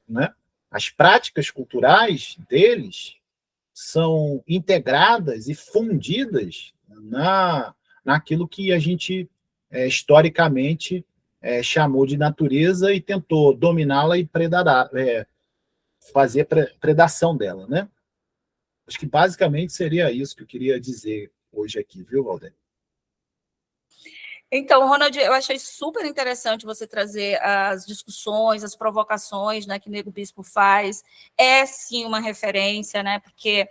né? As práticas culturais deles são integradas e fundidas naquilo que a gente historicamente chamou de natureza e tentou dominá-la e fazer predação dela, né? Acho que basicamente seria isso que eu queria dizer hoje aqui, viu, Valdir? Então, Ronald, eu achei super interessante você trazer as discussões, as provocações, né, que o Nego Bispo faz. É, sim, uma referência, né, porque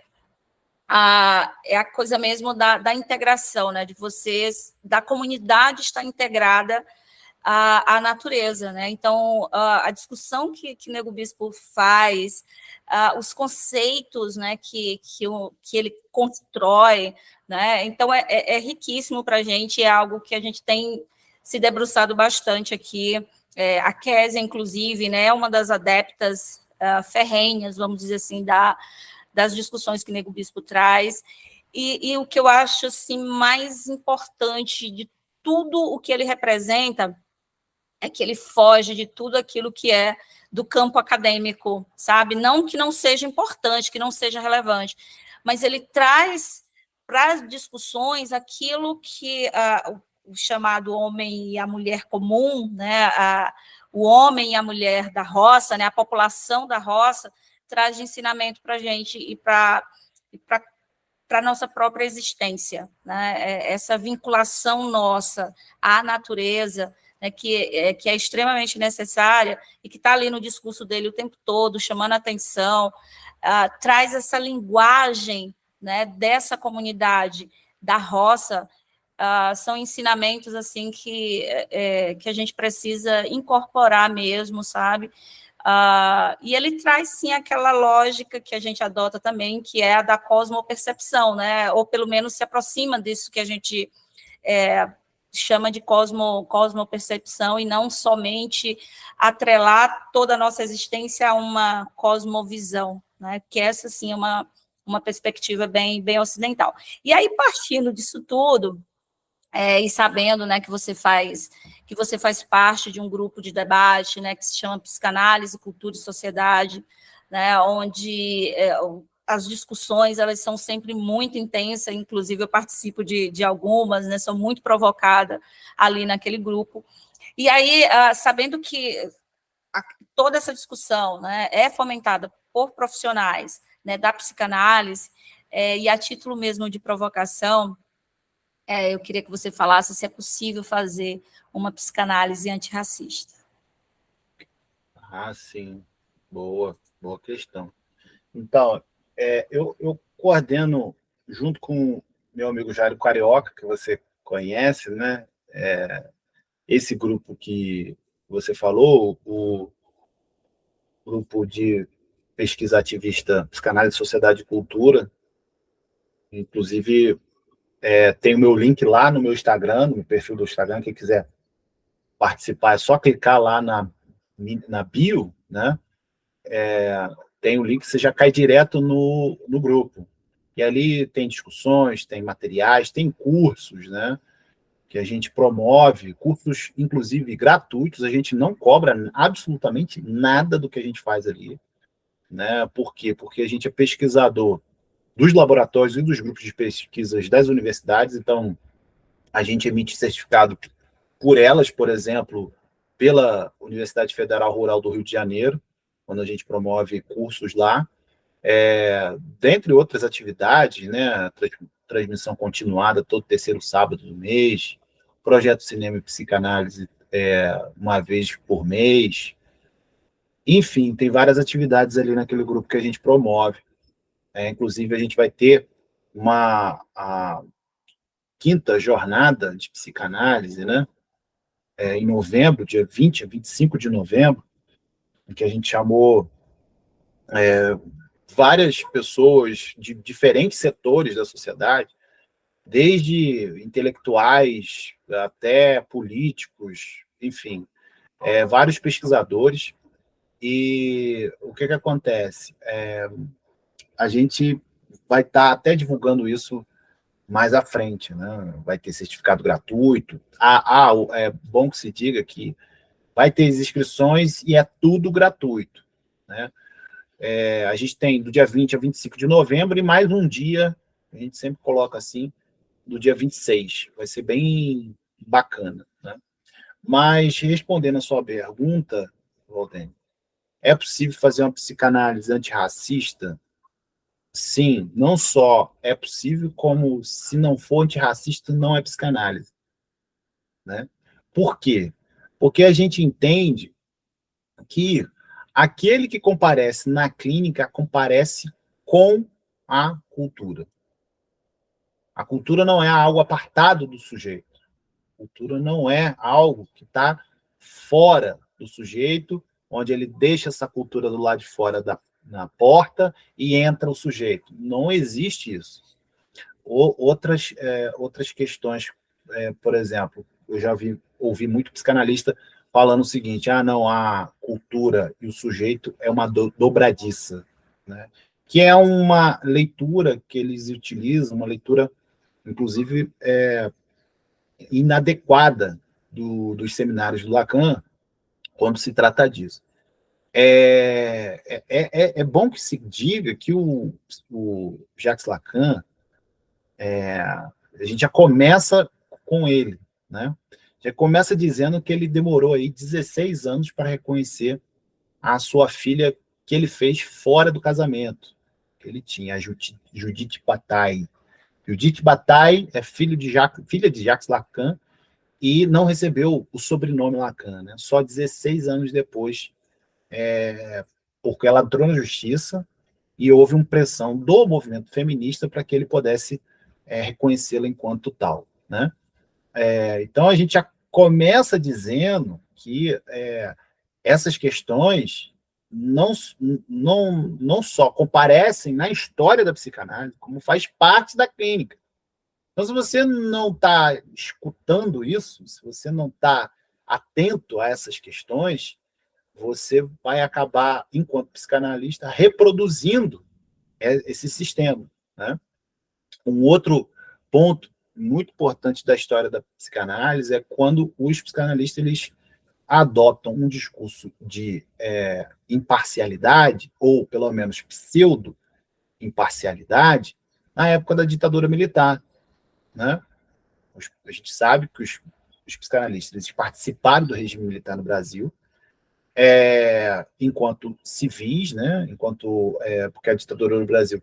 é a coisa mesmo da integração, né, de vocês, da comunidade estar integrada à natureza, né? Então, a discussão que Nego Bispo faz, os conceitos, né, que ele constrói, né? Então, é riquíssimo para a gente, é algo que a gente tem se debruçado bastante aqui. A Kézia, inclusive, né, é uma das adeptas ferrenhas, vamos dizer assim, das discussões que Nego Bispo traz. E o que eu acho assim, mais importante de tudo o que ele representa é que ele foge de tudo aquilo que é do campo acadêmico, sabe? Não que não seja importante, que não seja relevante, mas ele traz para as discussões aquilo que o chamado homem e a mulher comum, né? O homem e a mulher da roça, né? A população da roça, traz de ensinamento para a gente e para a nossa própria existência, né? Essa vinculação nossa à natureza, né, que é extremamente necessária e que está ali no discurso dele o tempo todo, chamando a atenção, traz essa linguagem, né, dessa comunidade da roça. São ensinamentos assim que a gente precisa incorporar mesmo, sabe? E ele traz, sim, aquela lógica que a gente adota também, que é a da cosmopercepção, né? Ou pelo menos se aproxima disso que a gente chama de cosmopercepção, e não somente atrelar toda a nossa existência a uma cosmovisão, né? Que essa, sim, é uma perspectiva bem ocidental. E aí, partindo disso tudo, e sabendo, né, que você faz parte de um grupo de debate, né, que se chama Psicanálise, Cultura e Sociedade, né, onde as discussões elas são sempre muito intensas, inclusive eu participo de algumas, né, sou muito provocada ali naquele grupo. E aí, sabendo que toda essa discussão, né, é fomentada por profissionais, né, da psicanálise, e a título mesmo de provocação, eu queria que você falasse se é possível fazer uma psicanálise antirracista. Sim. Boa questão. Então, eu coordeno, junto com meu amigo Jairo Carioca, que você conhece, né? Esse grupo que você falou, grupo de pesquisa ativista Psicanálise, Sociedade e Cultura. Inclusive, tem o meu link lá no meu Instagram, no meu perfil do Instagram. Quem quiser participar, é só clicar lá na bio, né? Tem o link, você já cai direto no grupo. E ali tem discussões, tem materiais, tem cursos, né? Que a gente promove, cursos, inclusive, gratuitos. A gente não cobra absolutamente nada do que a gente faz ali, né? Por quê? Porque a gente é pesquisador dos laboratórios e dos grupos de pesquisas das universidades, então a gente emite certificado por elas, por exemplo, pela Universidade Federal Rural do Rio de Janeiro, quando a gente promove cursos lá, dentre outras atividades, né, transmissão continuada todo terceiro sábado do mês, projeto Cinema e Psicanálise uma vez por mês, enfim, tem várias atividades ali naquele grupo que a gente promove. Inclusive, a gente vai ter a quinta jornada de psicanálise, né, em novembro, dia 20 a 25 de novembro, em que a gente chamou várias pessoas de diferentes setores da sociedade, desde intelectuais até políticos, enfim, vários pesquisadores. E o que acontece? A gente vai estar até divulgando isso mais à frente, né? Vai ter certificado gratuito. É bom que se diga que vai ter as inscrições e é tudo gratuito, né? A gente tem do dia 20 a 25 de novembro e mais um dia, a gente sempre coloca assim, do dia 26. Vai ser bem bacana, né? Mas, respondendo a sua pergunta, Valdênio, é possível fazer uma psicanálise antirracista? Sim, não só é possível, como se não for antirracista, não é psicanálise, né? Por quê? Porque a gente entende que aquele que comparece na clínica comparece com a cultura. A cultura não é algo apartado do sujeito. A cultura não é algo que está fora do sujeito, onde ele deixa essa cultura do lado de fora na porta e entra o sujeito. Não existe isso. Outras questões, por exemplo, eu já ouvi muito psicanalista falando o seguinte: não, a cultura e o sujeito é uma dobradiça, né? Que é uma leitura que eles utilizam, uma leitura, inclusive, inadequada dos seminários do Lacan, quando se trata disso. É bom que se diga que o Jacques Lacan, a gente já começa com ele, né? Já começa dizendo que ele demorou aí 16 anos para reconhecer a sua filha que ele fez fora do casamento. Ele tinha a Judith Bataille. Judith Bataille é filha de Jacques Lacan e não recebeu o sobrenome Lacan, né? Só 16 anos depois, porque ela entrou na justiça e houve uma pressão do movimento feminista para que ele pudesse reconhecê-la enquanto tal, né? Então, a gente já começa dizendo que essas questões não só comparecem na história da psicanálise, como faz parte da clínica. Então, se você não está escutando isso, se você não está atento a essas questões, você vai acabar, enquanto psicanalista, reproduzindo esse sistema, né? Um outro ponto muito importante da história da psicanálise é quando os psicanalistas eles adotam um discurso de imparcialidade, ou pelo menos pseudo-imparcialidade, na época da ditadura militar, né? A gente sabe que os psicanalistas eles participaram do regime militar no Brasil, enquanto civis, né? Porque a ditadura no Brasil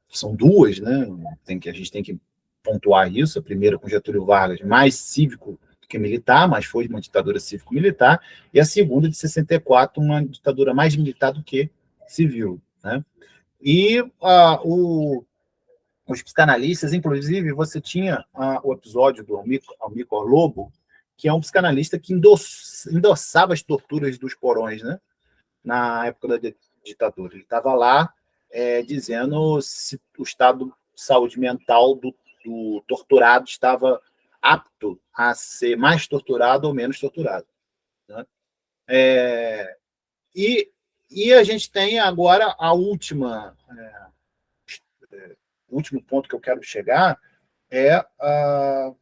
são duas, né? A gente tem que pontuar isso. A primeira com Getúlio Vargas, mais cívico do que militar, mas foi uma ditadura cívico-militar, e a segunda, de 64, uma ditadura mais militar do que civil, né? E os psicanalistas, inclusive, você tinha o episódio do Almícar Lobo, que é um psicanalista que endossava as torturas dos porões, né? na época da ditadura. Ele estava lá dizendo se o estado de saúde mental do torturado estava apto a ser mais torturado ou menos torturado, né? E a gente tem agora o último ponto que eu quero chegar é a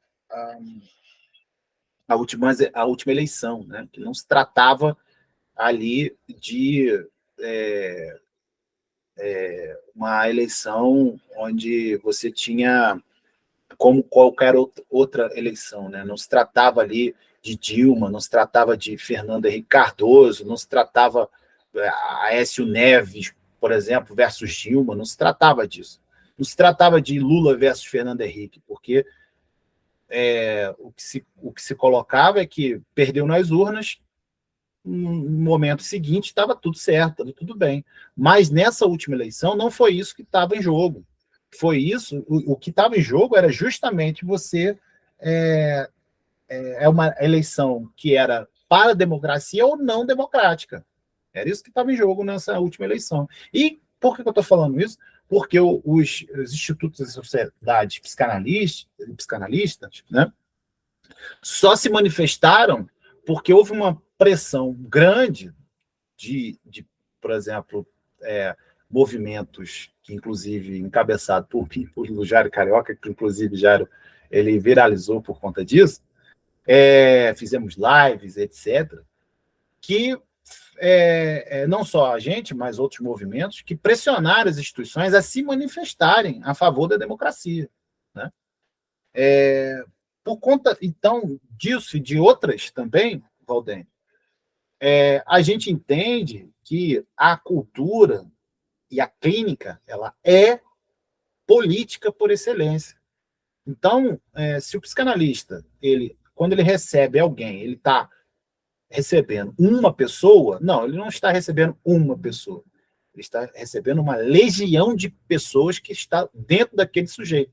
última eleição, né? Que não se tratava ali de uma eleição onde você tinha como qualquer outra eleição, né? Não se tratava ali de Dilma, não se tratava de Fernando Henrique Cardoso, não se tratava Aécio Neves, por exemplo, versus Dilma, não se tratava disso. Não se tratava de Lula versus Fernando Henrique, porque o que se colocava é que perdeu nas urnas, no momento seguinte estava tudo certo, estava tudo bem. Mas nessa última eleição não foi isso que estava em jogo. Foi isso, o que estava em jogo era justamente você uma eleição que era para a democracia ou não democrática. Era isso que estava em jogo nessa última eleição. E por que eu estou falando isso? Porque os institutos da sociedade psicanalistas, né, só se manifestaram porque houve uma pressão grande por exemplo, movimentos que, inclusive, encabeçado por mim, por Jário Carioca, que, inclusive, Jário, ele viralizou por conta disso, fizemos lives, etc., que não só a gente, mas outros movimentos, que pressionaram as instituições a se manifestarem a favor da democracia, né? Por conta, então, disso e de outras também, Valdem, a gente entende que a cultura e a clínica ela é política por excelência. Então, se o psicanalista, quando ele recebe alguém, ele está recebendo uma pessoa, não, ele não está recebendo uma pessoa. Ele está recebendo uma legião de pessoas que está dentro daquele sujeito.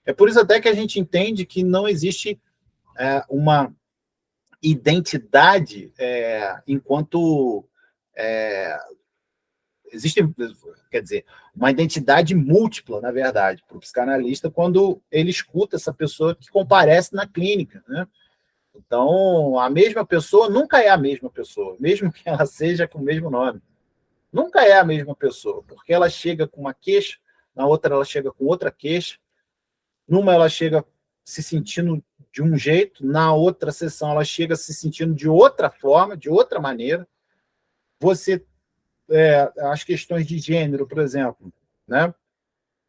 É por isso até que a gente entende que não existe uma identidade enquanto existe, quer dizer, uma identidade múltipla, na verdade, para o psicanalista quando ele escuta essa pessoa que comparece na clínica, né? Então, a mesma pessoa nunca é a mesma pessoa, mesmo que ela seja com o mesmo nome. Nunca é a mesma pessoa, porque ela chega com uma queixa, na outra ela chega com outra queixa, numa ela chega se sentindo de um jeito, na outra sessão ela chega se sentindo de outra forma, de outra maneira. Você, as questões de gênero, por exemplo, né,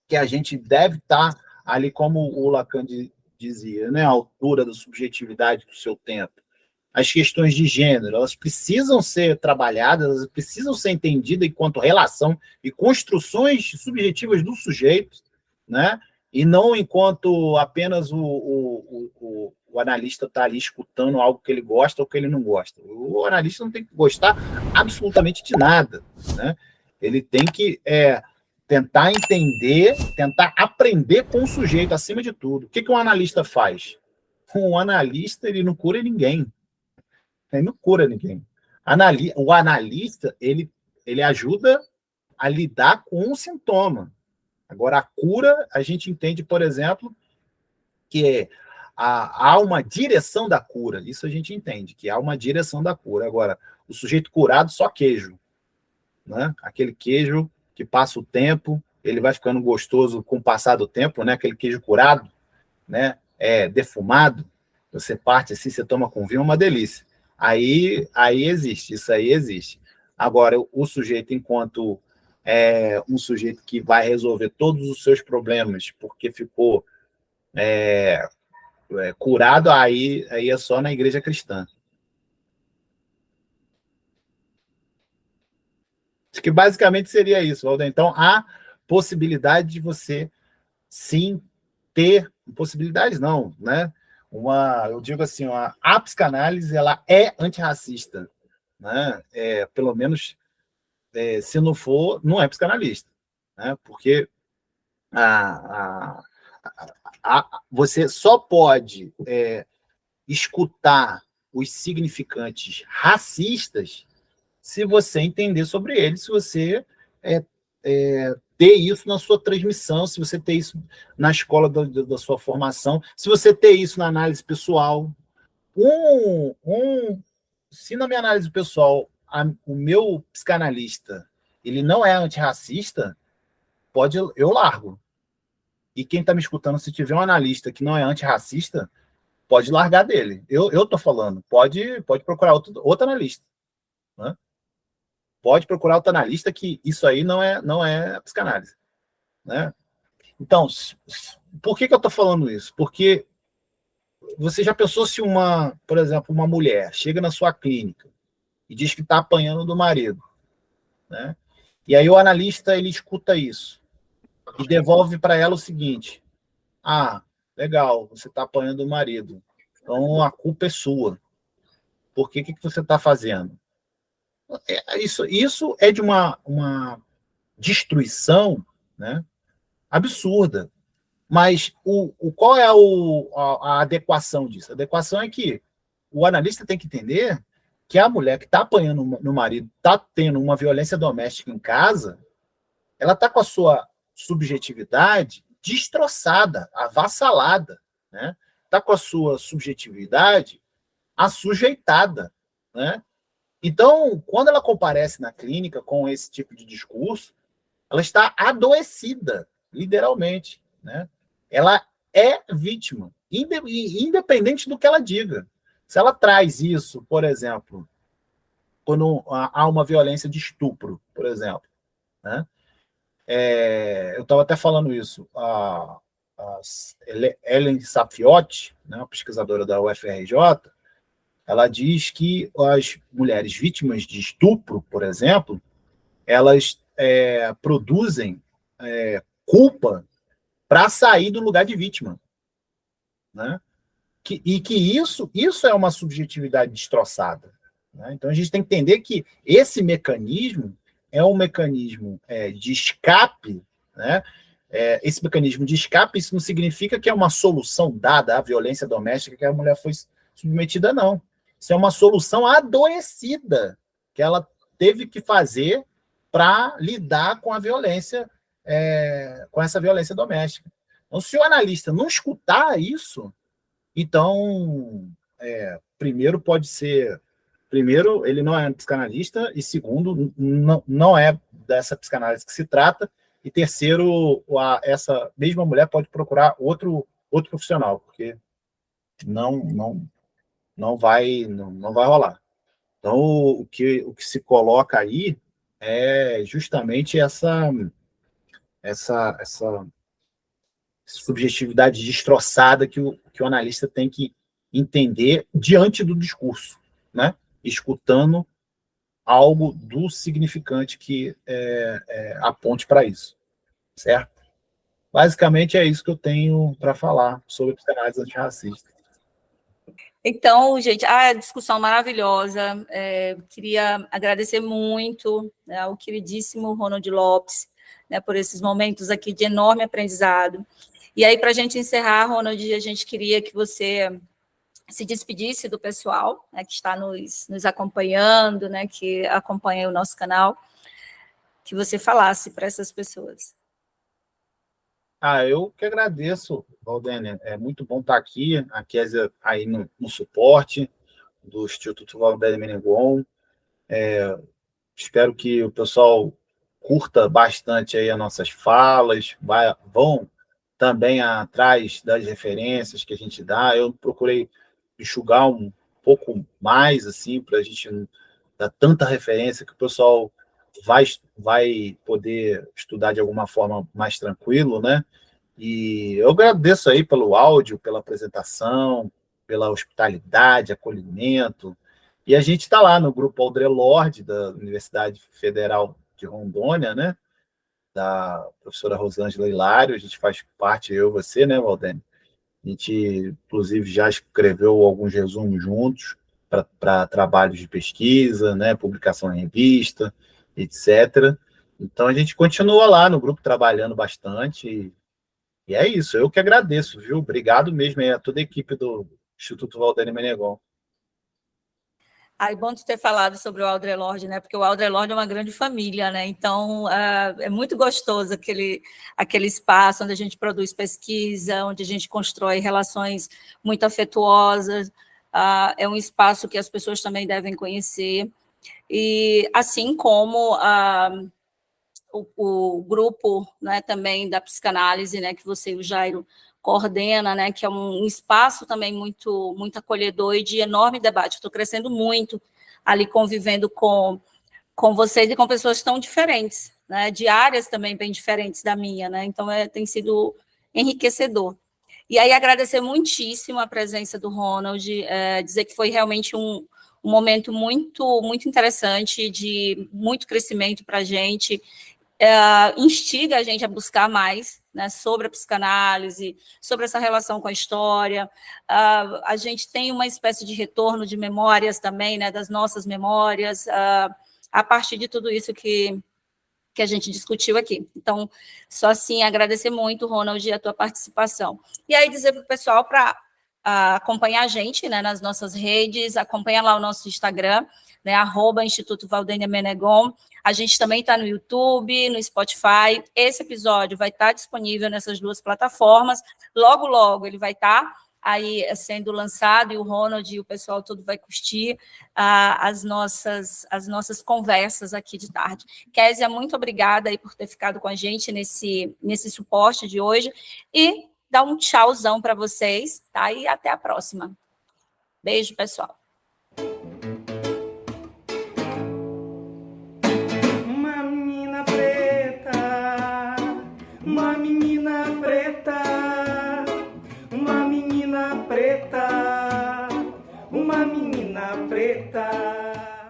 que a gente deve estar ali, como o Lacan dizia, né, a altura da subjetividade do seu tempo. As questões de gênero, elas precisam ser trabalhadas, elas precisam ser entendidas enquanto relação e construções subjetivas do sujeito, né? E não enquanto apenas o analista está ali escutando algo que ele gosta ou que ele não gosta. O analista não tem que gostar absolutamente de nada, né? Ele tem que tentar entender, tentar aprender com o sujeito, acima de tudo. O que um analista faz? Um analista, ele não cura ninguém. Ele não cura ninguém. O analista, ele ajuda a lidar com o sintoma. Agora, a cura, a gente entende, por exemplo, que há uma direção da cura. Isso a gente entende, que há uma direção da cura. Agora, o sujeito curado, só queijo, né? Aquele queijo que passa o tempo, ele vai ficando gostoso com o passar do tempo, né? Aquele queijo curado, né? Defumado, você parte assim, você toma com vinho, é uma delícia. Aí existe, isso aí existe. Agora, o sujeito, enquanto um sujeito que vai resolver todos os seus problemas porque ficou curado, aí é só na igreja cristã. Acho que basicamente seria isso, Walter. Então, há possibilidade de você, sim, ter possibilidades, não, né? Eu digo assim, a psicanálise ela é antirracista, né? Pelo menos, se não for, não é psicanalista, né? Porque você só pode escutar os significantes racistas se você entender sobre ele, se você ter isso na sua transmissão, se você ter isso na escola da sua formação, se você ter isso na análise pessoal. Se na minha análise pessoal o meu psicanalista ele não é antirracista, eu largo. E quem está me escutando, se tiver um analista que não é antirracista, pode largar dele. Eu tô falando, pode procurar outro analista. Né? Pode procurar outro analista que isso aí não é psicanálise. Né? Então, por que eu estou falando isso? Porque você já pensou se por exemplo, uma mulher chega na sua clínica e diz que está apanhando do marido, né? E aí o analista ele escuta isso e devolve para ela o seguinte: ah, legal, você está apanhando o marido, então a culpa é sua. Por que você está fazendo? Isso é de uma destruição, né, absurda. Mas qual é a adequação disso? A adequação é que o analista tem que entender que a mulher que está apanhando no marido, está tendo uma violência doméstica em casa, ela está com a sua subjetividade destroçada, avassalada, né? Está com a sua subjetividade assujeitada, né? Então, quando ela comparece na clínica com esse tipo de discurso, ela está adoecida, literalmente, né? Ela é vítima, independente do que ela diga. Se ela traz isso, por exemplo, quando há uma violência de estupro, por exemplo, né? Eu estava até falando isso. A Ellen Safiotti, né, uma pesquisadora da UFRJ, ela diz que as mulheres vítimas de estupro, por exemplo, elas produzem culpa para sair do lugar de vítima, né? E que isso é uma subjetividade destroçada. Né? Então a gente tem que entender que esse mecanismo é um mecanismo de escape, né? Esse mecanismo de escape, isso não significa que é uma solução dada à violência doméstica que a mulher foi submetida, não. Isso é uma solução adoecida que ela teve que fazer para lidar com a violência, com essa violência doméstica. Então, se o analista não escutar isso, então, primeiro, ele não é psicanalista, e segundo, não é dessa psicanálise que se trata, e terceiro, essa mesma mulher pode procurar outro profissional, porque não vai rolar. Então, o que se coloca aí é justamente essa subjetividade destroçada que o analista tem que entender diante do discurso, né? Escutando algo do significante que aponte para isso, certo? Basicamente é isso que eu tenho para falar sobre psicanálise antirracista. Então, gente, a discussão maravilhosa. Queria agradecer muito, né, ao queridíssimo Ronald Lopes, né, por esses momentos aqui de enorme aprendizado. E aí, para a gente encerrar, Ronald, a gente queria que você se despedisse do pessoal, né, que está nos acompanhando, né, que acompanha o nosso canal, que você falasse para essas pessoas. Eu que agradeço, Valdênia. É muito bom estar aqui, a Kézia aí no suporte do Instituto Valdênia Menegon. Espero que o pessoal curta bastante aí as nossas falas, vão também atrás das referências que a gente dá. Eu procurei enxugar um pouco mais, assim, para a gente não dar tanta referência que o pessoal vai poder estudar de alguma forma mais tranquilo, né? E eu agradeço aí pelo áudio, pela apresentação, pela hospitalidade, acolhimento. E a gente está lá no grupo Audre Lorde, da Universidade Federal de Rondônia, né? Da professora Rosângela Hilário. A gente faz parte, eu e você, né, Valdênio? A gente, inclusive, já escreveu alguns resumos juntos para trabalhos de pesquisa, né? Publicação em revista, etc. Então, a gente continua lá no grupo trabalhando bastante. E é isso, eu que agradeço, viu? Obrigado mesmo a toda a equipe do Instituto Valdênia Menegon. É bom tu ter falado sobre o Audre Lorde, né? Porque o Audre Lorde é uma grande família, né? Então, é muito gostoso aquele espaço onde a gente produz pesquisa, onde a gente constrói relações muito afetuosas. É um espaço que as pessoas também devem conhecer. E assim como o grupo, né, também da psicanálise, né, que você e o Jairo coordena, né, que é um espaço também muito acolhedor e de enorme debate. Estou crescendo muito ali convivendo com vocês e com pessoas tão diferentes, né, de áreas também bem diferentes da minha, né, então tem sido enriquecedor. E aí agradecer muitíssimo a presença do Ronald, dizer que foi realmente um momento muito interessante, de muito crescimento para a gente, instiga a gente a buscar mais, né, sobre a psicanálise, sobre essa relação com a história. A gente tem uma espécie de retorno de memórias também, né, das nossas memórias, a partir de tudo isso que a gente discutiu aqui. Então, só assim, agradecer muito, Ronald, a tua participação. E aí dizer para o pessoal para acompanhar a gente, né, nas nossas redes, acompanha lá o nosso Instagram, né, @Instituto Valdênia Menegon. A gente também está no YouTube, no Spotify. Esse episódio vai estar disponível nessas duas plataformas. Logo, logo, ele vai estar aí sendo lançado, e o Ronald e o pessoal todo vai curtir as nossas conversas aqui de tarde. Késia, muito obrigada aí por ter ficado com a gente nesse suporte de hoje, e dá um tchauzão para vocês, tá? E até a próxima. Beijo, pessoal. Uma menina preta, uma menina preta, uma menina preta, uma menina preta.